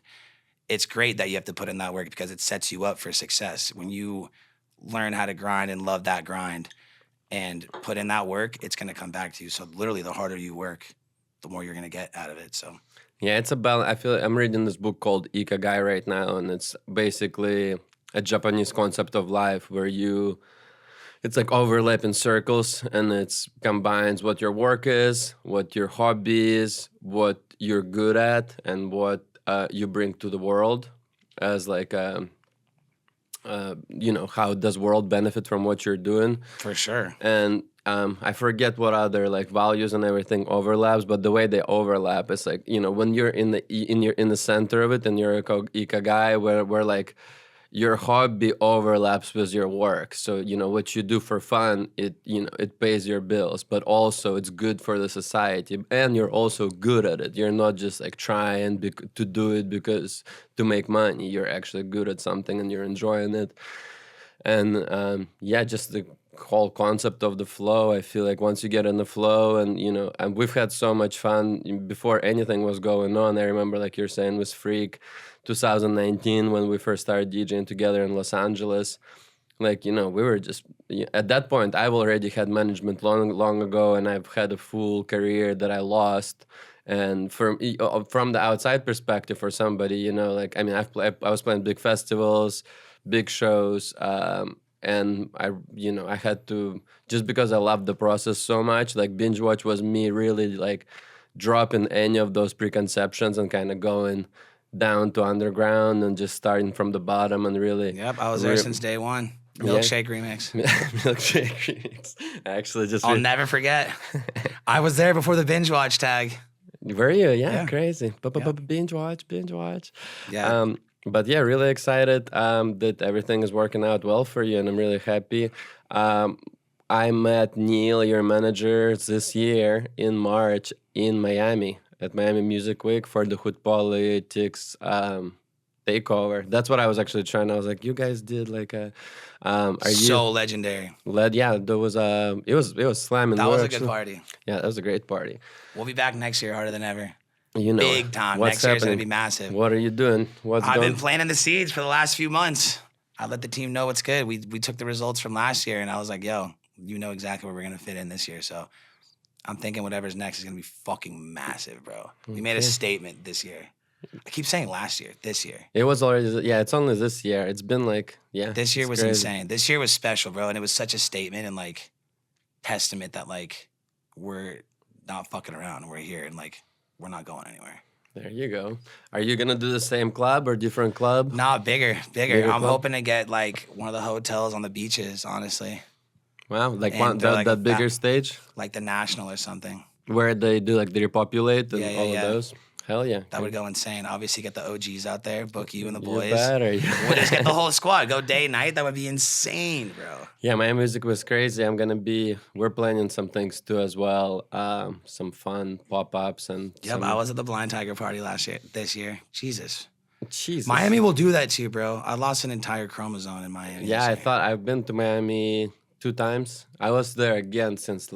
it's great that you have to put in that work because it sets you up for success. When you learn how to grind and love that grind and put in that work, it's going to come back to you. So literally the harder you work, the more you're going to get out of it. So Yeah, it's about. I feel like I'm reading this book called Ikigai right now, and it's basically a Japanese concept of life where it's like overlap in circles, and it's combines what your work is, what your hobby is, what you're good at, and what you bring to the world as like how does world benefit from what you're doing. for sure. And I forget what other like values and everything overlaps, but the way they overlap is like when you're in the center of it and you're a ikigai, where like your hobby overlaps with your work. So what you do for fun, it pays your bills, but also it's good for the society, and you're also good at it. You're not just like trying to do it because to make money. You're actually good at something and you're enjoying it. And just the whole concept of the flow. I feel like once you get in the flow, and we've had so much fun before anything was going on. I remember, like you're saying, with Freak, 2019 when we first started DJing together in Los Angeles. Like we were just at that point. I've already had management long ago, and I've had a full career that I lost. And from the outside perspective, for somebody, like I was playing big festivals, big shows, and I had to, just because I loved the process so much. Like Binge Watch was me really like dropping any of those preconceptions and kind of going down to underground and just starting from the bottom and really. Yep, I was there since day one. Milkshake remix. Milkshake remix. Actually, I'll never forget. I was there before the Binge Watch tag. Were you? Yeah, Yeah. Crazy. Yeah. Binge watch. Yeah. But yeah, really excited that everything is working out well for you, and I'm really happy. I met Neil, your manager, this year in March in Miami at Miami Music Week for the Hood Politics takeover. That's what I was actually trying. I was like, you guys did like a. Are you So legendary. led? Yeah, there was it was slamming. That We was were a good actually- party. Yeah, that was a great party. We'll be back next year harder than ever. Big time. What's Next year's going to happening? be massive. What are you doing? What's I've going? been planting the seeds for the last few months. I let the team know what's good. We took the results from last year, and I was like, yo, you know exactly where we're going to fit in this year. So I'm thinking whatever's next is going to be fucking massive, bro. We made a statement this year. I keep saying last year, this year. It was already, yeah, it's only this year. It's been like, yeah. This year it's was crazy. insane. This year was special, bro. And it was such a statement and like testament that like we're not fucking around and we're here and like we're not going anywhere. There you go. Are you going to do the same club or different club? Nah, bigger. Bigger I'm club? hoping to get like one of the hotels on the beaches, honestly. Wow, like And that bigger stage Like the National or something. where they do like they repopulate and Yeah, all yeah. of those. Hell yeah. That would go insane. Obviously, get the OGs out there, book you and the You boys. better. We'll just get the whole squad. Go day, night. That would be insane, bro. Yeah, my music was crazy. We're planning some things too as well. Some fun pop-ups and Yep, I was at the Blind Tiger party this year. Jesus. Jesus. Miami will do that too, bro. I lost an entire chromosome in Miami. Yeah, this I year. thought I've been to Miami 2 times. I was there again since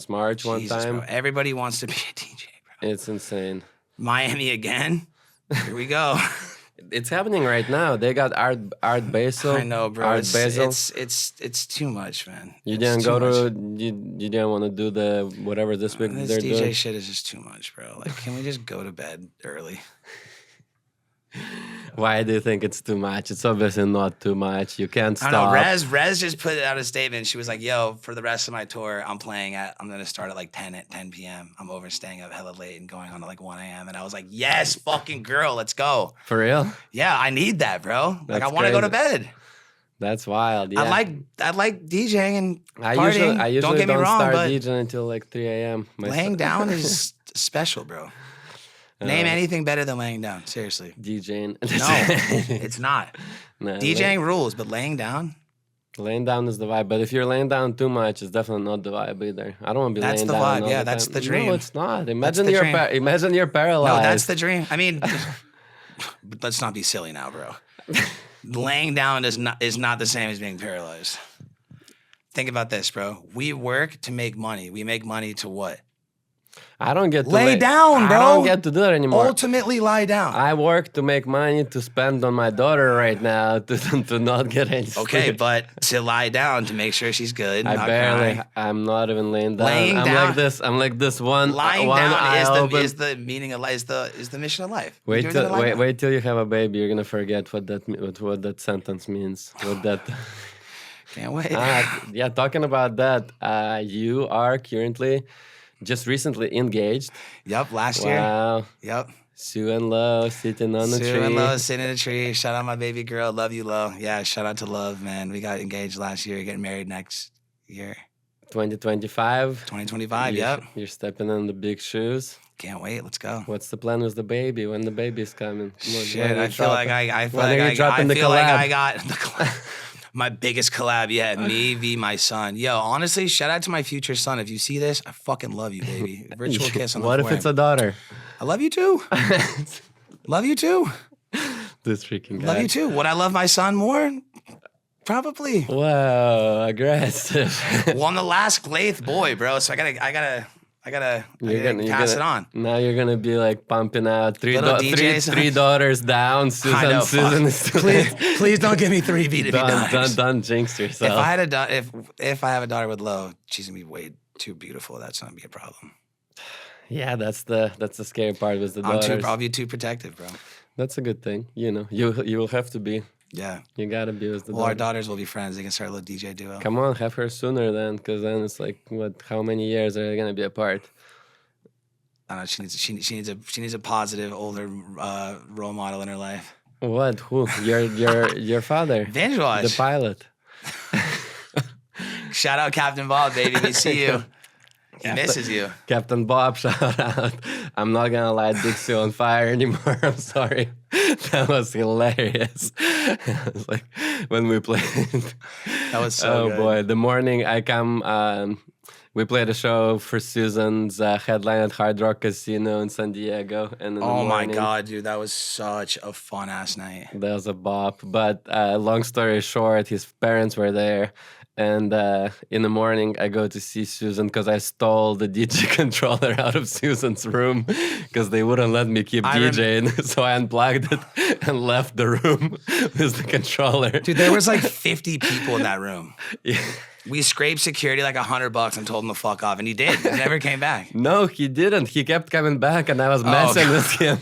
March one Jesus, time. bro. Everybody wants to be a DJ, bro. It's insane. Miami again? Here we go. it's happening right now. They got Art Basel. I know, bro. Art It's, Basel. it's too much, man. You It's didn't too go much. to. You didn't want to do the whatever this week This they're DJ doing. shit is just too much, bro. Like, can we just go to bed early? Why do you think it's too much? It's obviously not too much. You can't I stop. don't know. Rez just put out a statement. She was like, "Yo, for the rest of my tour, I'm gonna start at like 10 p.m. I'm overstaying up hella late and going on at like 1 a.m." And I was like, "Yes, fucking girl, let's go." For real? Yeah, I need that, bro. Like, That's I want to go to crazy. bed. That's wild. Yeah. I like DJing and I partying. usually Don't get me wrong, start but DJing until like 3 a.m. laying down is special, bro. Name anything better than laying down. Seriously. DJing. No, it's not. Nah, DJing rules, but laying down, laying down is the vibe. But if you're laying down too much, it's definitely not the vibe either. I don't want to be That's laying the down. vibe. all Yeah, the that's time. the dream. No, it's not. Imagine the you're dream. imagine you're paralyzed. no, that's the dream. I mean, but let's not be silly now, bro. Laying down is not the same as being paralyzed. Think about this, bro. We work to make money. We make money to what? I don't get to Lay down, bro. I don't get to do that anymore. Ultimately, lie down. I work to make money to spend on my daughter right now to not get any Okay, sleep. but to lie down to make sure she's good. I not barely. crying. I'm not even laying down. Laying I'm down- like this. I'm like this one. Lying one down eye open. is the meaning of life. Is the mission of life. Wait You're gonna till lie down. wait till you have a baby. You're gonna forget what that sentence means. What that. Can't wait. Yeah, talking about that. You are currently, just recently engaged. Yep, last year. Wow. Yep. Sue and Lo sitting on the Sue tree. and Lo sitting in a tree. Shout out my baby girl. Love you, Lo. Yeah, shout out to Love, man. We got engaged last year. Getting married next year. 2025. 2025. You're- Yep. You're stepping in the big shoes. Can't wait. Let's go. What's the plan with the baby? When the baby's coming? Come on, Shit, when are I you feel like dropping? I feel When like are you dropping the feel like collab? I got the my biggest collab yet. Me v my son. Yo, honestly, shout out to my future son. If you see this, I fucking love you, baby. Virtual kiss on the What if forehead. it's a daughter? I love you too. Love you too. This freaking guy. Love you too. Would I love my son more? Probably. Wow, aggressive. Well, I'm the last Glaith boy, bro. So I gotta pass it on. Now you're gonna be like pumping out Little DJs. three daughters down. I know. Susan Fuck. is Please don't give me 3 B to be daughters. don't jinx yourself. If I had if I have a daughter with Lo, she's gonna be way too beautiful. That's not gonna be a problem. Yeah, that's the scary part with the daughters. I'll be too protective, bro. That's a good thing. You know, you will have to be. Yeah. You gotta be with the Well, our daughter. daughters will be friends. They can start a little DJ duo. Come on, have her sooner then, because then it's like what? How many years are they gonna be apart? I don't know, she needs a positive older role model in her life. What? Who? Your father, BingeWatch. the pilot. Shout out Captain Bob, baby. We see you. He misses you. Captain Bob, shout out. I'm not gonna light Dixie on fire anymore. I'm sorry. That was hilarious. It was like when we played. That was so good. Boy, the morning I come. We played a show for Susan's headline at Hard Rock Casino in San Diego, and in the Oh my morning, god, dude, that was such a fun ass night. there was a bop. But long story short, his parents were there. And in the morning, I go to see Susan because I stole the DJ controller out of Susan's room because they wouldn't let me keep DJing. So I unplugged it and left the room with the controller. Dude, there was like 50 people in that room. Yeah. We scraped security like $100 and told him to fuck off, and he did. He never came back. No, he didn't. He kept coming back, and I was messing with him.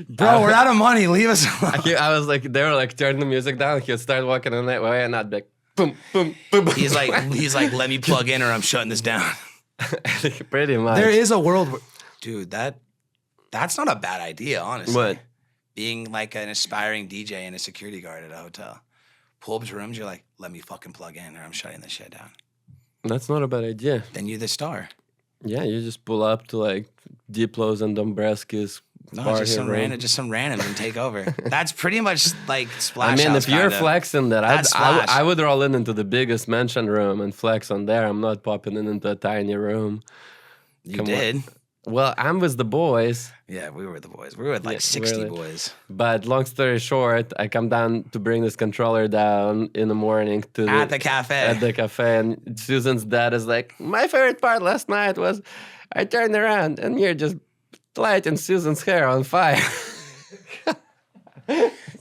Bro, we're out of money. Leave us alone. I was like, they were like, turn the music down. He would start walking in that way, and I'd be like, boom, boom, boom. He's like, let me plug in or I'm shutting this down. Pretty much. There is a world where, dude, that's not a bad idea, honestly. What? Being like an aspiring DJ and a security guard at a hotel. Pull up to rooms, you're like, let me fucking plug in or I'm shutting this shit down. That's not a bad idea. Then you're the star. Yeah, you just pull up to like Diplo's and Dombreski's. No, bar just here, some room. random, just some randoms and take over. That's pretty much like I Splash mean, House if you're kinda. flexing that, That's Splash. I would roll into the biggest mansion room and flex on there. I'm not popping into a tiny room. You Come on. did. Well, I'm with the boys, Yeah, we were the boys. We were with like Yeah, 60 really. boys. but long story short, I come down to bring this controller down in the morning to At the cafe. At the cafe, and Susan's dad is like, my favorite part last night was I turned around and you're just lighting Susan's hair on fire.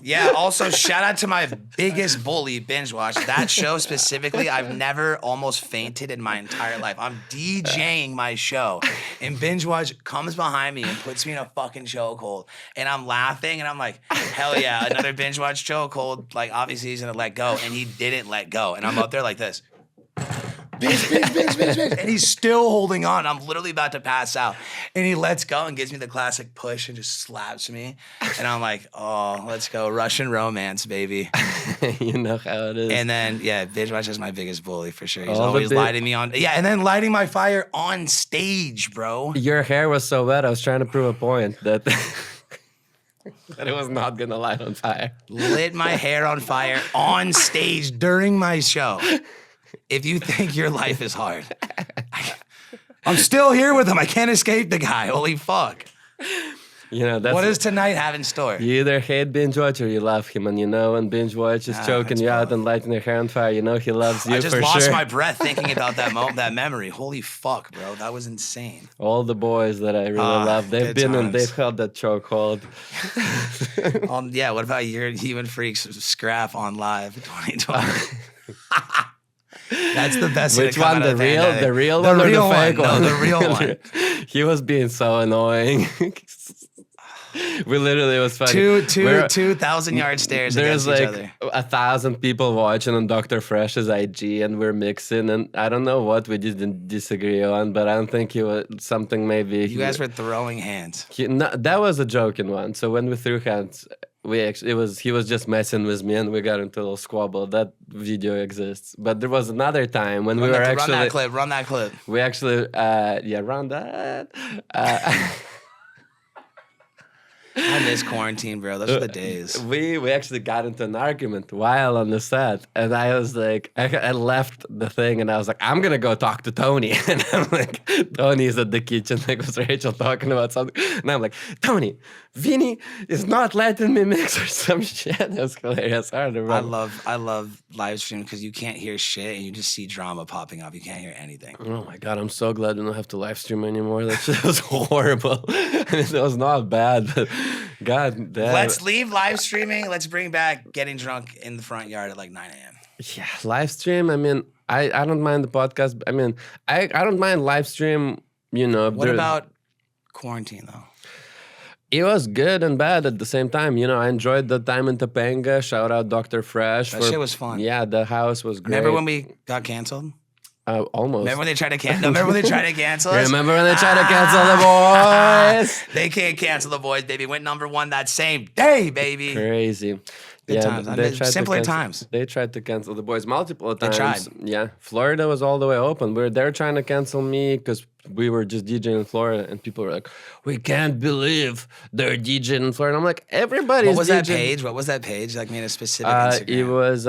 Yeah, also shout out to my biggest bully, Binge Watch. That show specifically, I've never almost fainted in my entire life. I'm DJing my show, and Binge Watch comes behind me and puts me in a fucking chokehold. And I'm laughing, and I'm like, hell yeah, another Binge Watch chokehold. Like, obviously, he's gonna let go, and he didn't let go. And I'm up there like this. Binge. And he's still holding on. I'm literally about to pass out. And he lets go and gives me the classic push and just slaps me. And I'm like, oh, let's go. Russian romance, baby. You know how it is. And then, yeah, Binge Watch is my biggest bully for sure. He's All the always bit- lighting me on. Yeah, and then lighting my fire on stage, bro. Your hair was so wet. I was trying to prove a point that that it was not gonna light on fire. Lit my hair on fire on stage during my show. If you think your life is hard, I'm still here with him. I can't escape the guy. Holy fuck. You know, that's What does tonight have in store? you either hate Binge Watch or you love him. And you know, when Binge Watch is choking it's you out both. and lighting your hair on fire, you know he loves you I just for lost sure. my breath thinking about that memory. Holy fuck, bro. That was insane. All the boys that I really love, they've good been and times. they've held that chokehold. Yeah, what about your Human Freaks Scrap on Live 2020? That's the best. Which to come one? out of The pandemic. real one or the fake one? No, the real one. He was being so annoying. We literally, it was funny. We're- 2,000 yard stares There's against each like other. 1,000 people watching on Dr. Fresh's IG, and we're mixing. And I don't know what we didn't disagree on, but I don't think he was something maybe. You guys were throwing hands. No, that was a joking one. So when we threw hands, he was just messing with me, and we got into a little squabble. That video exists, but there was another time when we were Run actually. that clip. We actually, run that. I miss quarantine, bro. Those are the days. We actually got into an argument while on the set, and I was like, I left the thing, and I was like, I'm gonna go talk to Tony, and I'm like, Tony's at the kitchen, like with Rachel talking about something, and I'm like, Tony, Vinny is not letting me mix or some shit. It was hilarious. I don't remember. I love live stream because you can't hear shit and you just see drama popping up. You can't hear anything. Oh my god, I'm so glad we don't have to live stream anymore. That shit was horrible. It was not bad, but god damn. Let's leave live streaming. Let's bring back getting drunk in the front yard at like 9 a.m. Yeah, live stream. I mean, I don't mind the podcast. I mean, I don't mind live stream. You know, What about quarantine though? it was good and bad at the same time. You know, I enjoyed the time in Topanga. Shout out Dr. Fresh. That shit was fun. Yeah, the house was great. Remember when we got canceled? Almost. Remember when they tried to cancel? Remember when they tried to cancel us? Remember when they tried to cancel the boys? They can't cancel the boys, baby. Went #1 that same day, baby. Crazy. Good times. I miss tried to simpler cancel- times. They tried to cancel the boys multiple times. tried. Yeah, Florida was all the way open. They're trying to cancel me because we were just DJing in Florida, and people were like, "We can't believe they're DJing in Florida." I'm like, everybody's. What was that DJing. page? What was that page? Like, made a specific It Instagram. was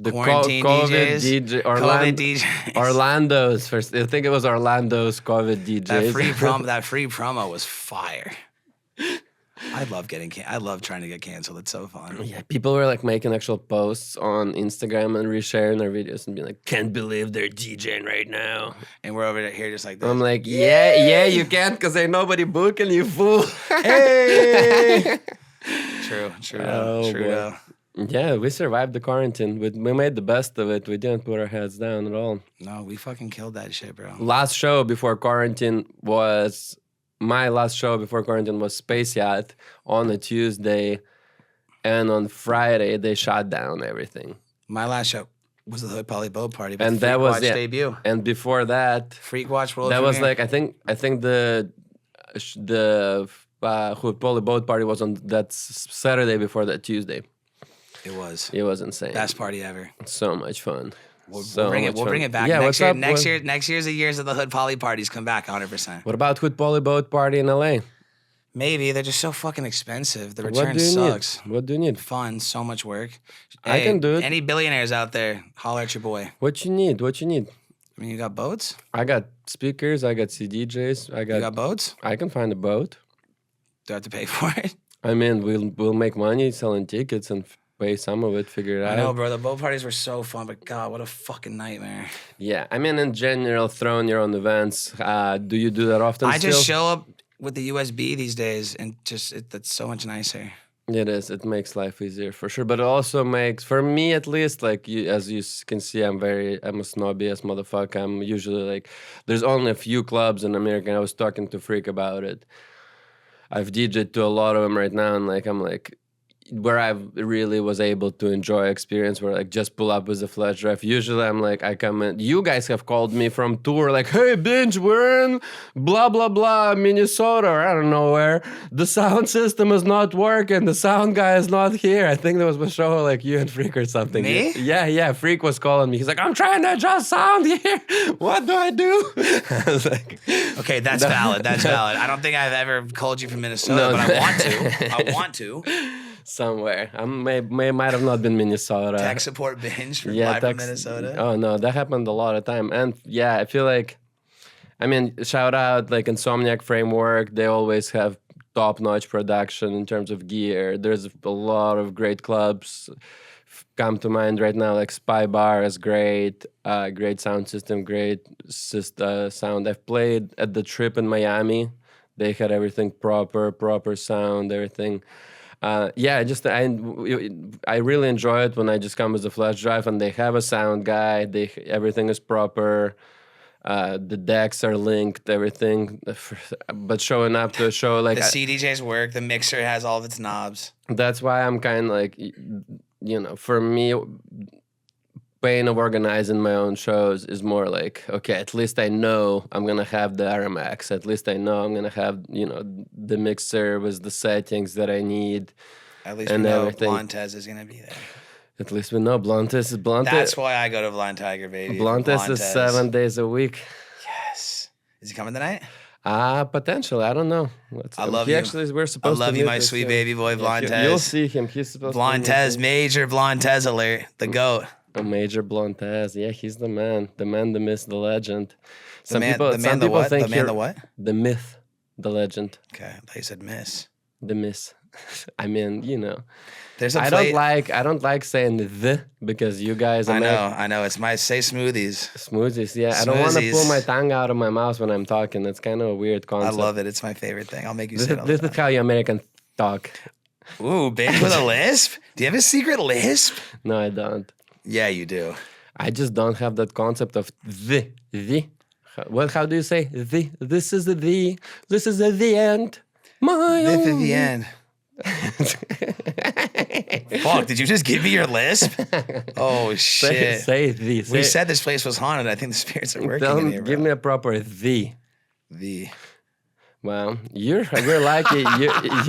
the Quarantine COVID DJs, DJ COVID DJs. Orlando's first. I think it was Orlando's COVID DJs. That free promo was fire. I love I love trying to get canceled. It's so fun. Yeah, people were like making actual posts on Instagram and resharing their videos and being like, "Can't believe they're DJing right now." And we're over here just like this. I'm like, yeah, you can't because ain't nobody booking you, fool. Hey! True. Oh, boy. though. Yeah, we survived the quarantine. We made the best of it. We didn't put our heads down at all. No, we fucking killed that shit, bro. Last show before quarantine was my last show before quarantine was Space Yacht on a Tuesday, and on Friday they shut down everything. My last show was the Hood Poly Boat Party, And that was Watch debut. And before that, Freak Watch World. that was premiere. like I think the Hood Poly Boat Party was on that Saturday before that Tuesday. It was It was insane. best party ever. So much fun. We'll So bring it. much We'll fun. bring it back Yeah, next what's year. up? Next year's the years of the Hood Poly parties. Come back 100%. What about Hood Poly Boat Party in LA? Maybe they're just so fucking expensive. The What return do you sucks. need? What do you need? Fun, so much work. I can do it. Any billionaires out there, holler at your boy. What you need? What you need? I mean, you got boats. I got speakers. I got CDJs. You got boats. I can find a boat. Do I have to pay for it? I mean, we'll make money selling tickets and pay some of it. Figure it I out. know, bro. The boat parties were so fun, but God, what a fucking nightmare. Yeah, I mean, in general, throwing your own events. Do you do that often? I just still? show up with the USB these days, and just that's so much nicer. It is. It makes life easier for sure, but it also makes, for me at least, like as you can see, I'm a snobby ass motherfucker. I'm usually like, there's only a few clubs in America. And I was talking to Freak about it. I've DJed to a lot of them right now, and like I'm like, where I really was able to enjoy experience where like just pull up with a flash drive. Usually I'm like, I come in, you guys have called me from tour like, hey Binge, we're in blah blah blah Minnesota or I don't know where, the sound system is not working, the sound guy is not here. I think there was a show like you and Freak or something. Me? Yeah, Freak was calling me. He's like, I'm trying to adjust sound here, what do I do? I was like, okay, that's valid. That's valid. I don't think I've ever called you from Minnesota, but I want to. I want to. Somewhere. I might have not been Minnesota. Tech support Binge from live from Minnesota. Oh no, that happened a lot of time. And yeah, I feel like, I mean, shout out like Insomniac Framework. They always have top-notch production in terms of gear. There's a lot of great clubs come to mind right now. Like Spy Bar is great. Great sound system. Great sound. I've played at the Trip in Miami. They had everything proper sound, everything. Yeah, I really enjoy it when I just come with a flash drive and they have a sound guy. Everything is proper. The decks are linked, everything. But showing up to a show like the CDJs work. The mixer has all of its knobs. That's why I'm kind of like, for me, pain of organizing my own shows is more like, okay, at least I know I'm gonna have the RMX. At least I know I'm gonna have the mixer with the settings that I need. At least we know Blondes is gonna be there. At least we know Blondes is Blondes. That's why I go to Blind Tiger, baby. Blondes is 7 days a week. Yes. Is he coming tonight? Potentially. I don't know. I love you. Actually, we're supposed to. I love you, my sweet baby boy, Blondes. You'll see him. He's supposed to. Blondes, major Blondes alert. The GOAT. A major Blondes. Yeah, he's the man. The man, the myth, the legend. The man, the what? The myth, the legend. Okay, I thought you said miss. The miss. I mean, There's a I don't like saying the because you guys. I know. It's my say smoothies. Smoothies, yeah. Smoothies. I don't want to pull my tongue out of my mouth when I'm talking. It's kind of a weird concept. I love it. It's my favorite thing. I'll make you say it all This the is how you Americans talk. Ooh, big with a lisp? Do you have a secret lisp? No, I don't. Yeah, you do. I just don't have that concept of the. How do you say the? This is the. This is the end. This is the end. Fuck, did you just give me your lisp? Oh, shit. Say the. We said this place was haunted. I think the spirits are working in here, bro. Give me a proper the. The. Well, you're lucky.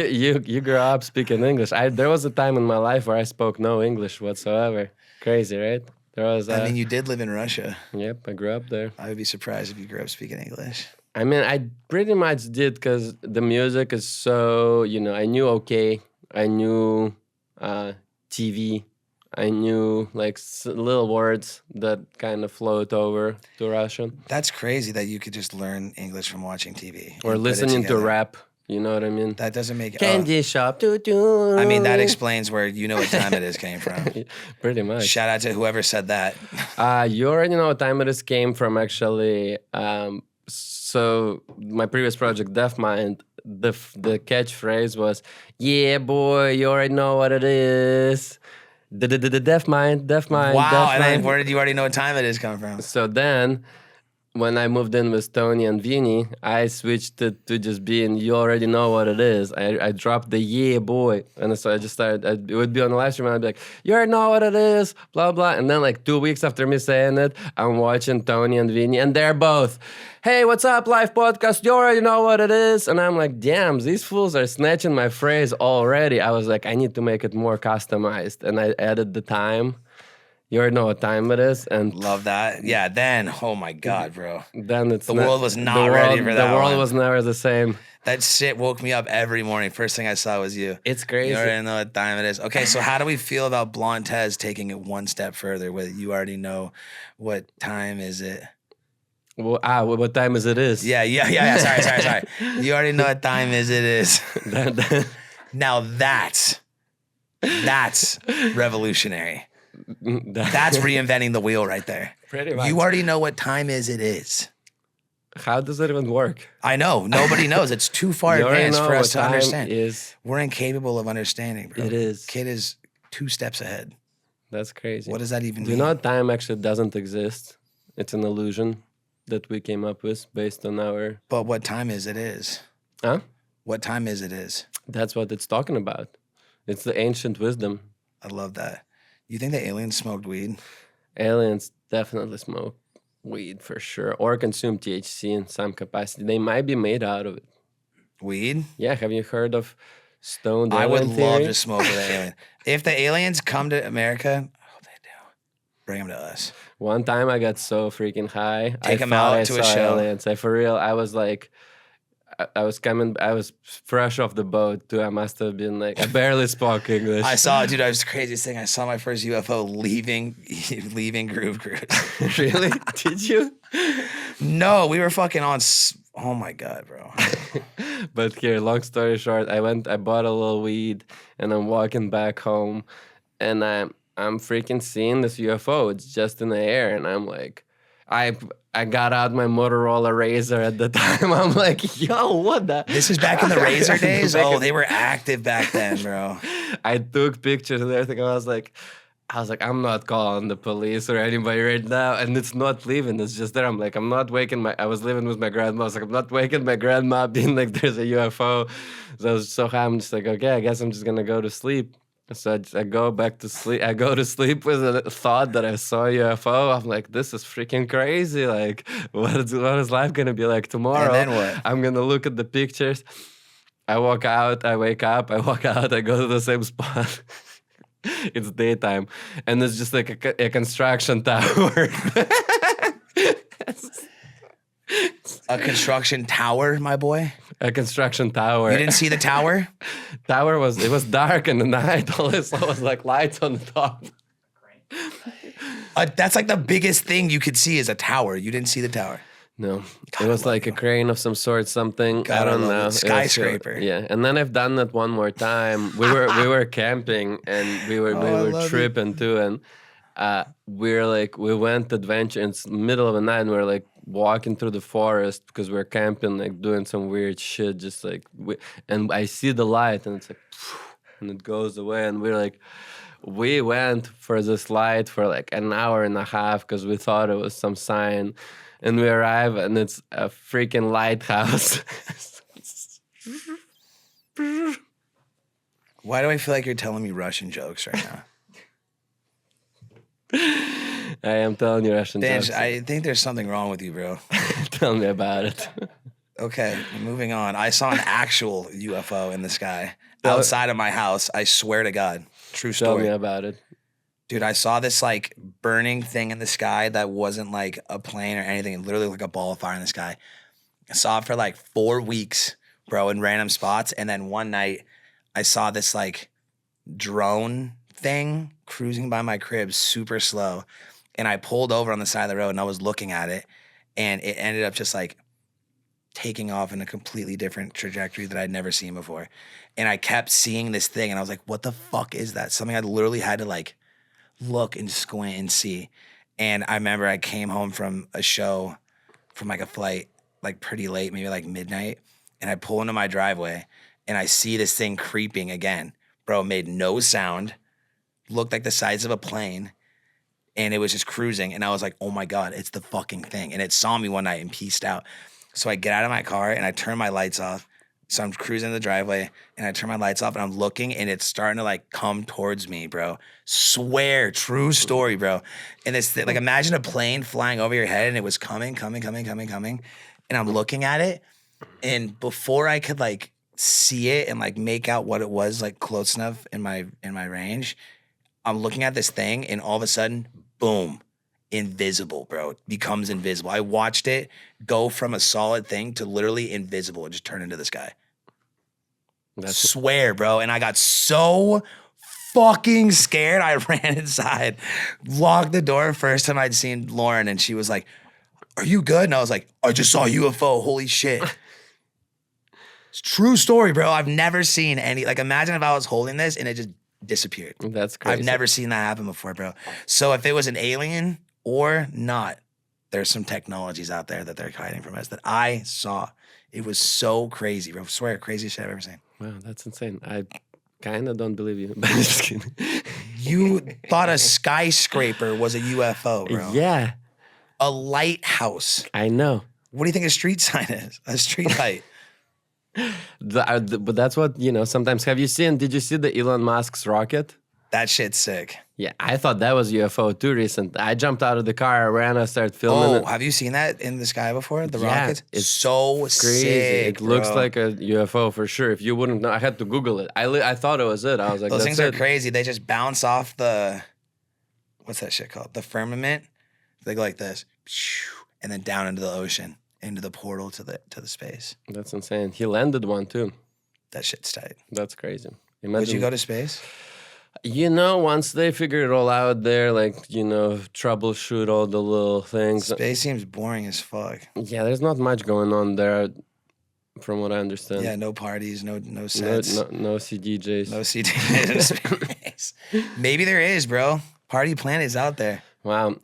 You grew up speaking English. There was a time in my life where I spoke no English whatsoever. Crazy, right? I mean, you did live in Russia. Yep, I grew up there. I would be surprised if you grew up speaking English. I mean, I pretty much did because the music is so, I knew okay. I knew TV. I knew like little words that kind of float over to Russian. That's crazy that you could just learn English from watching TV. Or listening to rap. You know what I mean? That doesn't make it. Candy shop. Doo-doo. I mean, that explains where you know what time it is came from. Pretty much. Shout out to whoever said that. You already know what time it is came from, actually. So my previous project, Deaf Mind, the catchphrase was, "Yeah, boy, you already know what it is." The Deaf Mind. Wow, and then where did you already know what time it is coming from? So then, when I moved in with Tony and Vinny, I switched it to just being, you already know what it is. I dropped the yeah, boy. And so I just started, it would be on the live stream and I'd be like, you already know what it is, blah, blah. And then like 2 weeks after me saying it, I'm watching Tony and Vinny and they're both, hey, what's up, live podcast? You already know what it is. And I'm like, damn, these fools are snatching my phrase already. I was like, I need to make it more customized. And I added the time. You already know what time it is, and love that. Yeah, then oh my god, bro. Then the world was not ready for that. The world was never the same. That shit woke me up every morning. First thing I saw was you. It's crazy. You already know what time it is. Okay, so how do we feel about Blondes taking it one step further? With you already know what time is it? Well, what time is it? Yeah. Sorry. You already know what time is it is. Now that's revolutionary. That's reinventing the wheel right there. Pretty much. You already know what time is it is. How does it even work? I know. Nobody knows. It's too far You already advanced know for us what to time understand. is. We're incapable of understanding, bro. It is. Kid is 2 steps ahead. That's crazy. What does that even Do you mean? know time actually doesn't exist? It's an illusion that we came up with based on our. But what time is it is? Huh? What time is it is? That's what it's talking about. It's the ancient wisdom. I love that. You think the aliens smoked weed? Aliens definitely smoke weed for sure, or consume THC in some capacity. They might be made out of it. Weed? Yeah, have you heard of stoned I would alien love theory? to smoke with an alien. If the aliens come to America, I hope they do. Bring them to us. One time I got so freaking high. Take I 'em thought out I to a saw show. aliens. For real, I was like, I was fresh off the boat too. I must have been like, I barely spoke English. I saw, dude, that was the craziest thing. I saw my first UFO leaving Groove Cruise. Really? Did you? No, we were fucking on. Oh my God, bro. But here, long story short, I bought a little weed, and I'm walking back home, and I'm freaking seeing this UFO. It's just in the air, and I'm like, I got out my Motorola Razor at the time. I'm like, yo, what the? This is back in the Razor days? Back Oh, in- they were active back then, bro. I took pictures and everything. I was like, I'm not calling the police or anybody right now, and it's not leaving. It's just there. I'm like, I'm not waking I was living with my grandma. I was like, I'm not waking my grandma, being like, there's a UFO. So I was so high. I'm just like, okay, I guess I'm just gonna go to sleep. So I go back to sleep. I go to sleep with a thought that I saw a UFO. I'm like, this is freaking crazy. Like, what is life gonna be like tomorrow? And then what? I'm gonna look at the pictures. I walk out. I wake up. I walk out. I go to the same spot. It's daytime, and it's just like a construction tower. A construction tower, my boy. A construction tower. You didn't see the tower? Tower was dark in the night. All I saw was like lights on the top. That's like the biggest thing you could see is a tower. You didn't see the tower. No, God, it was I love like a you. crane of some sort, something. God, I don't I love it. know. It was, Skyscraper. yeah, and then I've done that one more time. We were camping and we I were love it. tripping too, and we went adventure in the middle of the night. And we were like walking through the forest because we were camping, like doing some weird shit. Just like and I see the light, and it's like, and it goes away, and we're like. We went for this light for like an hour and a half because we thought it was some sign. And we arrive and it's a freaking lighthouse. Why do I feel like you're telling me Russian jokes right now? I am telling you Russian Dan, jokes. I think there's something wrong with you, bro. Tell me about it. Okay, moving on. I saw an actual UFO in the sky Tell- outside of my house. I swear to God. True Tell me story. about it. Dude, I saw this like burning thing in the sky that wasn't like a plane or anything. It literally like a ball of fire in the sky. I saw it for like 4 weeks, bro, in random spots. And then one night I saw this like drone thing cruising by my crib super slow. And I pulled over on the side of the road and I was looking at it. And it ended up just like taking off in a completely different trajectory that I'd never seen before. And I kept seeing this thing and I was like, what the fuck is that? Something I literally had to like look and squint and see. And I remember I came home from a show, from like a flight, like pretty late, maybe like midnight. And I pull into my driveway and I see this thing creeping again. Bro, it made no sound, looked like the size of a plane. And it was just cruising. And I was like, oh my God, it's the fucking thing. And it saw me one night and peaced out. So I get out of my car and I turn my lights off. So I'm cruising the driveway and I turn my lights off and I'm looking and it's starting to like come towards me, bro. Swear, true story, bro. And it's like, imagine a plane flying over your head and it was coming. And I'm looking at it. And before I could like see it and like make out what it was like close enough in my range, I'm looking at this thing and all of a sudden, boom. Invisible, bro. It becomes invisible. I watched it go from a solid thing to literally invisible and just turn into the sky. Swear, bro. And I got so fucking scared. I ran inside, locked the door. First time I'd seen Lauren, and she was like, "Are you good?" And I was like, "I just saw a UFO. Holy shit." It's true story, bro. I've never seen any. Like, imagine if I was holding this and it just disappeared. That's crazy. I've never seen that happen before, bro. So if it was an alien or not, there's some technologies out there that they're hiding from us that I saw. It was so crazy, bro. I swear, craziest shit I've ever seen. Wow, that's insane. I kind of don't believe you. But just kidding. You thought a skyscraper was a UFO, bro. Yeah, A lighthouse. I know. What do you think a street sign is? A street light. But that's what, sometimes. Did you see the Elon Musk's rocket? That shit's sick. Yeah, I thought that was UFO too recent. I jumped out of the car, I ran, I started filming Oh, it. have you seen that in the sky before? The Yeah, rockets? it's so Crazy. sick, It looks bro. like a UFO for sure. If you wouldn't know, I had to Google it. I thought it was it. I was like, Those that's things are it. crazy. They just bounce off the, what's that shit called? The firmament. They go like this, and then down into the ocean, into the portal to the space. That's insane. He landed one too. That shit's tight. That's crazy. Would Imagine. you go to space? Once they figure it all out there, troubleshoot all the little things. Space seems boring as fuck. Yeah, there's not much going on there, from what I understand. Yeah, no parties, no no, sets, no CDJs. no CDs in space. Maybe there is, bro. Party Planet's out there. Wow.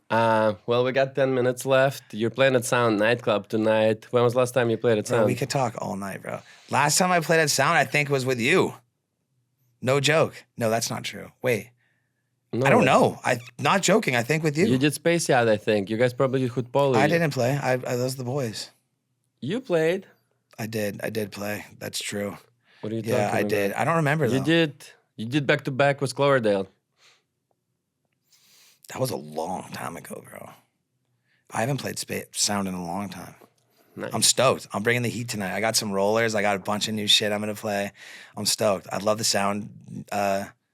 Well, we got 10 minutes left. You're playing at Sound Nightclub tonight. When was the last time you played at Bro, Sound? we could talk all night, bro. Last time I played at Sound, I think was with you. No joke. No, that's not true. Wait, No, I don't know. I'm not joking. I think with you. You did Space Yacht, I think. You guys probably could poly. I didn't play. I those are the boys. You played. I did play. That's true. What are you talking Yeah, about? I did. I don't remember though. You did back to back with Cloverdale. That was a long time ago, bro. I haven't played Sound in a long time. Nice. I'm stoked. I'm bringing the heat tonight. I got some rollers. I got a bunch of new shit I'm gonna play. I'm stoked. I love the sound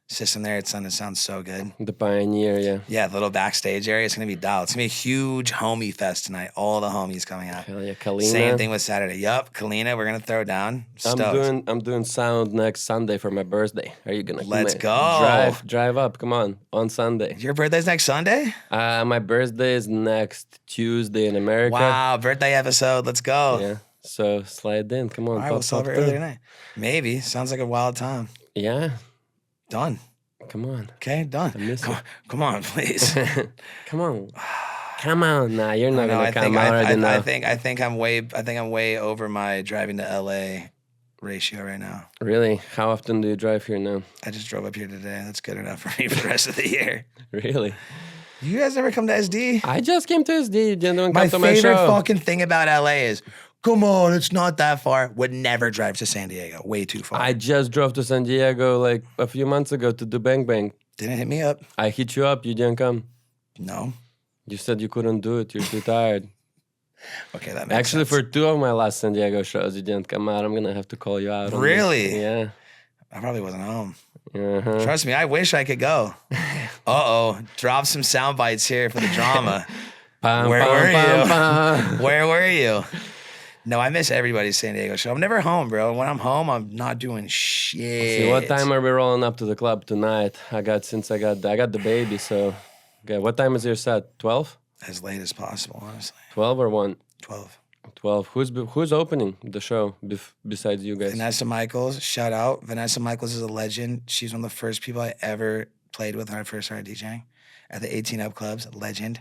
system there. It sounds so good. The Pioneer, yeah. Yeah, the little backstage area. It's gonna be dialed. It's gonna be a huge homie fest tonight. All the homies coming out. Hell yeah, Kalina. Same thing with Saturday. Yup, Kalina. We're gonna throw down. Stoked. I'm doing Sound next Sunday for my birthday. Are you gonna Let's go. drive up? Come on Sunday. Your birthday's next Sunday? My birthday is next Tuesday in America. Wow, birthday episode. Let's go. Yeah. So slide in. Come on. All right, we'll celebrate early tonight. Maybe. Sounds like a wild time. Yeah. Done. Come on. Okay, done. I miss it. Come on, please. Come on. Come on. Nah, you're not No, gonna come. I already know. I think I'm way over my driving to LA ratio right now. Really? How often do you drive here now? I just drove up here today. That's good enough for me for the rest of the year. Really? You guys never come to SD? I just came to SD. You didn't My come to my favorite show. fucking thing about LA is, come on, it's not that far. Would never drive to San Diego. Way too far. I just drove to San Diego like a few months ago to do Bang Bang. Didn't hit me up. I hit you up. You didn't come. No. You said you couldn't do it. You're too tired. Okay, that makes Actually, sense. for 2 of my last San Diego shows, you didn't come out. I'm gonna have to call you out. on this. Really? Yeah. I probably wasn't home. Uh-huh. Trust me, I wish I could go. Drop some sound bites here for the drama. Pam, Where pam, were pam, you? pam. Where were you? No, I miss everybody's San Diego show. I'm never home, bro. When I'm home, I'm not doing shit. See, what time are we rolling up to the club tonight? I got the baby, so okay. What time is your set? 12? As late as possible, honestly. 12 or 1? 12. 12. Who's opening the show besides you guys? Vanessa Michaels, shout out. Vanessa Michaels is a legend. She's one of the first people I ever played with when I first started DJing at the 18 Up Clubs. Legend.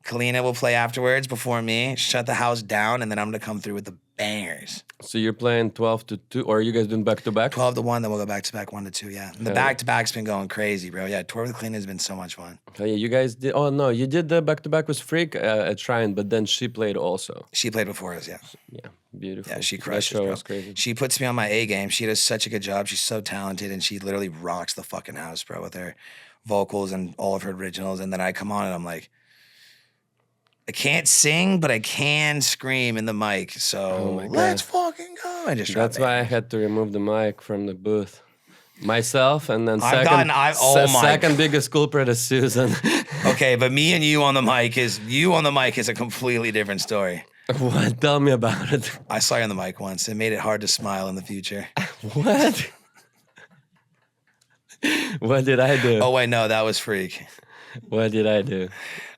Kalina will play afterwards before me, shut the house down, and then I'm going to come through with the bangers. So you're playing 12 to 2, or are you guys doing back to back? 12 to 1, then we'll go back to back 1 to 2, yeah. And the Hell yeah. back to back's been going crazy, bro. Yeah, tour with Kalina has been so much fun. Oh yeah, you guys did. Oh no, you did the back to back with Freak at Shrine, but then she played also. She played before us, yeah. Yeah, beautiful. Yeah, she That crushes, show bro. was crazy. She puts me on my A game. She does such a good job. She's so talented, and she literally rocks the fucking house, bro, with her vocals and all of her originals. And then I come on and I'm like, I can't sing, but I can scream in the mic. So Oh my God. let's fucking go. I just That's why I had to remove the mic from the booth. Myself, and then I've second, gotten- oh my second biggest culprit is Susan. Okay, but me and you on the mic is a completely different story. What? Tell me about it. I saw you on the mic once. It made it hard to smile in the future. What? What did I do? Oh wait, no, that was Freak. What did I do?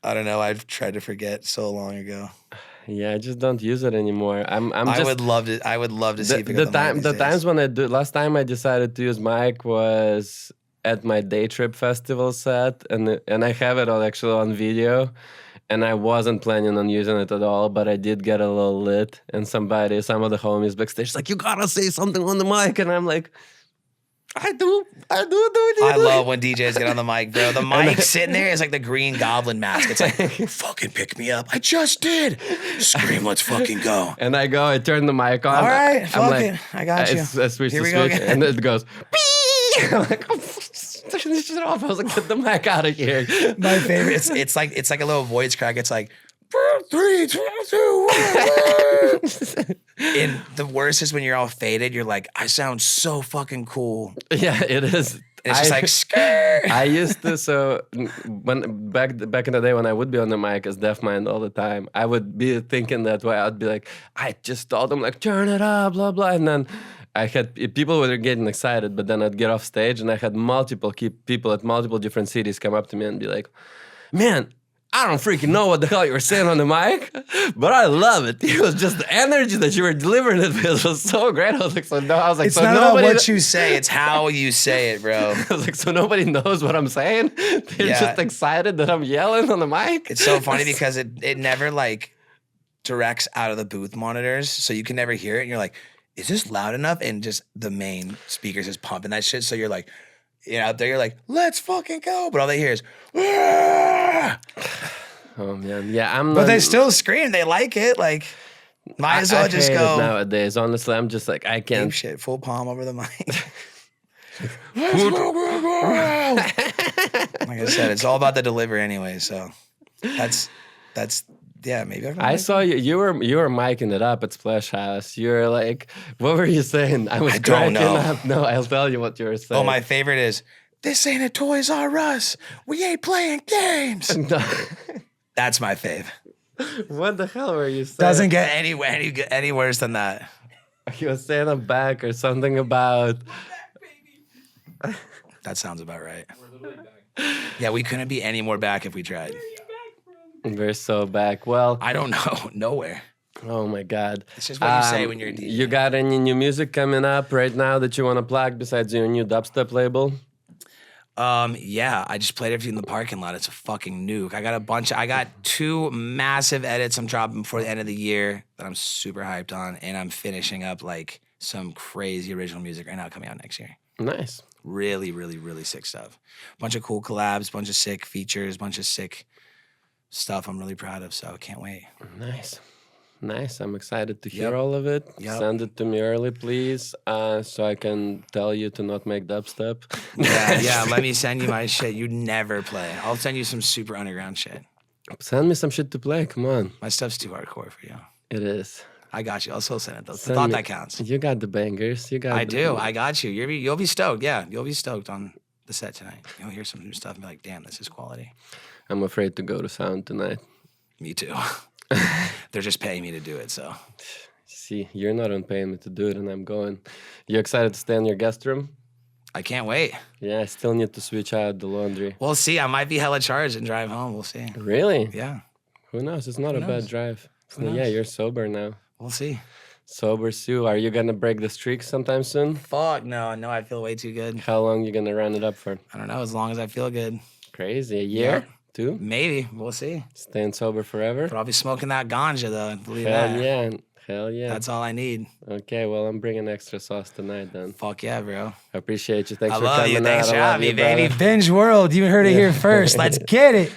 I don't know. I've tried to forget so long ago. Yeah, I just don't use it anymore. I would love to see the times when I do. Last time I decided to use mic was at my Day Trip Festival set, and I have it on actually on video. and I wasn't planning on using it at all, but I did get a little lit, and some of the homies backstage like, you gotta say something on the mic, and I'm like, I do. I love when DJs get on the mic, bro. The mic sitting there is like the Green Goblin mask. It's like, fucking pick me up. I just did. Scream, let's fucking go. And I go, I turn the mic on. All right, I'm fuck like, it. I got you. I switch Here to we go switch, again. and it goes, Pee! I'm like, oh, turn this shit off. I was like, get the mic out of here. My favorite. It's like a little voice crack. It's like 3, 2, 1. And the worst is when you're all faded. You're like, I sound so fucking cool. Yeah, it is. And it's just like skirt. I used to, so when back in the day when I would be on the mic as Deaf Mind all the time, I would be thinking that way. I'd be like, I just told them like, turn it up, blah blah, and then I had people were getting excited, but then I'd get off stage and I had multiple people at multiple different cities come up to me and be like, man, I don't freaking know what the hell you were saying on the mic, but I love it. It was just the energy that you were delivering it with was so great. I was like, so no, I was like, It's so not nobody. about what you say. It's how you say it, bro. I was like, so nobody knows what I'm saying. They're Yeah. just excited that I'm yelling on the mic. It's so funny because it never like directs out of the booth monitors, so you can never hear it. And you're like, is this loud enough? And just the main speakers is pumping that shit. So you're like, out there, you're like, let's fucking go. But all they hear is, "Ah!" Oh man, yeah, I'm. But not, they still scream. They like it. Like, might as well I just hate it go. nowadays. Honestly, I'm just like I Ape can't. shit, full palm over the mic. Like I said, it's all about the delivery anyway. So that's yeah. Maybe I saw you. You were micing it up at Splash House. You were like, what were you saying? I was I don't cracking know. up. No, I'll tell you what you were saying. Oh, my favorite is, this ain't a Toys R Us. We ain't playing games. No. That's my fave. What the hell were you saying? Doesn't get any worse than that. You were saying I'm back or something about. That sounds about right. Yeah, we couldn't be any more back if we tried. We're so back. Well, I don't know. Nowhere. oh my God. It's just what you say when you're a DJ. You got any new music coming up right now that you want to plug besides your new dubstep label? Yeah, I just played everything in the parking lot. It's a fucking nuke. I got 2 massive edits I'm dropping before the end of the year that I'm super hyped on, and I'm finishing up like some crazy original music right now coming out next year. Nice. Really, really, really sick stuff. Bunch of cool collabs, bunch of sick features, bunch of sick stuff I'm really proud of, so I can't wait. Nice. Nice. I'm excited to hear Yep. all of it. Yep. Send it to me early, please, so I can tell you to not make dubstep. Yeah, let me send you my shit you never play. I'll send you some super underground shit. Send me some shit to play. Come on. My stuff's too hardcore for you. It is. I got you. I'll still send it though. The Send thought me- that counts. You got the bangers. You got. I do. I got you. You'll be stoked. Yeah, you'll be stoked on the set tonight. You'll hear some new stuff and be like, damn, this is quality. I'm afraid to go to sound tonight. Me too. They're just paying me to do it, so. See, you're not on paying me to do it, and I'm going. You excited to stay in your guest room? I can't wait. Yeah, I still need to switch out the laundry. We'll see. I might be hella charged and drive home. We'll see. Really? Yeah, Who knows? It's not a bad knows? drive. Who Yeah, knows? you're sober now. we'll see. Sober Sue, are you gonna break the streak sometime soon? Fuck, no, I feel way too good. How long you gonna run it up for? I don't know, as long as I feel good. Crazy. A year? Yeah. 2? Maybe. We'll see. Staying sober forever? But I'll be smoking that ganja, though. Believe Hell that. yeah. Hell yeah. That's all I need. Okay, well, I'm bringing extra sauce tonight then. Fuck yeah, bro. I appreciate you. Thanks I for love coming you. out. Thanks for I love having me, you, brother. baby. Binge World. You heard it here first. Let's get it.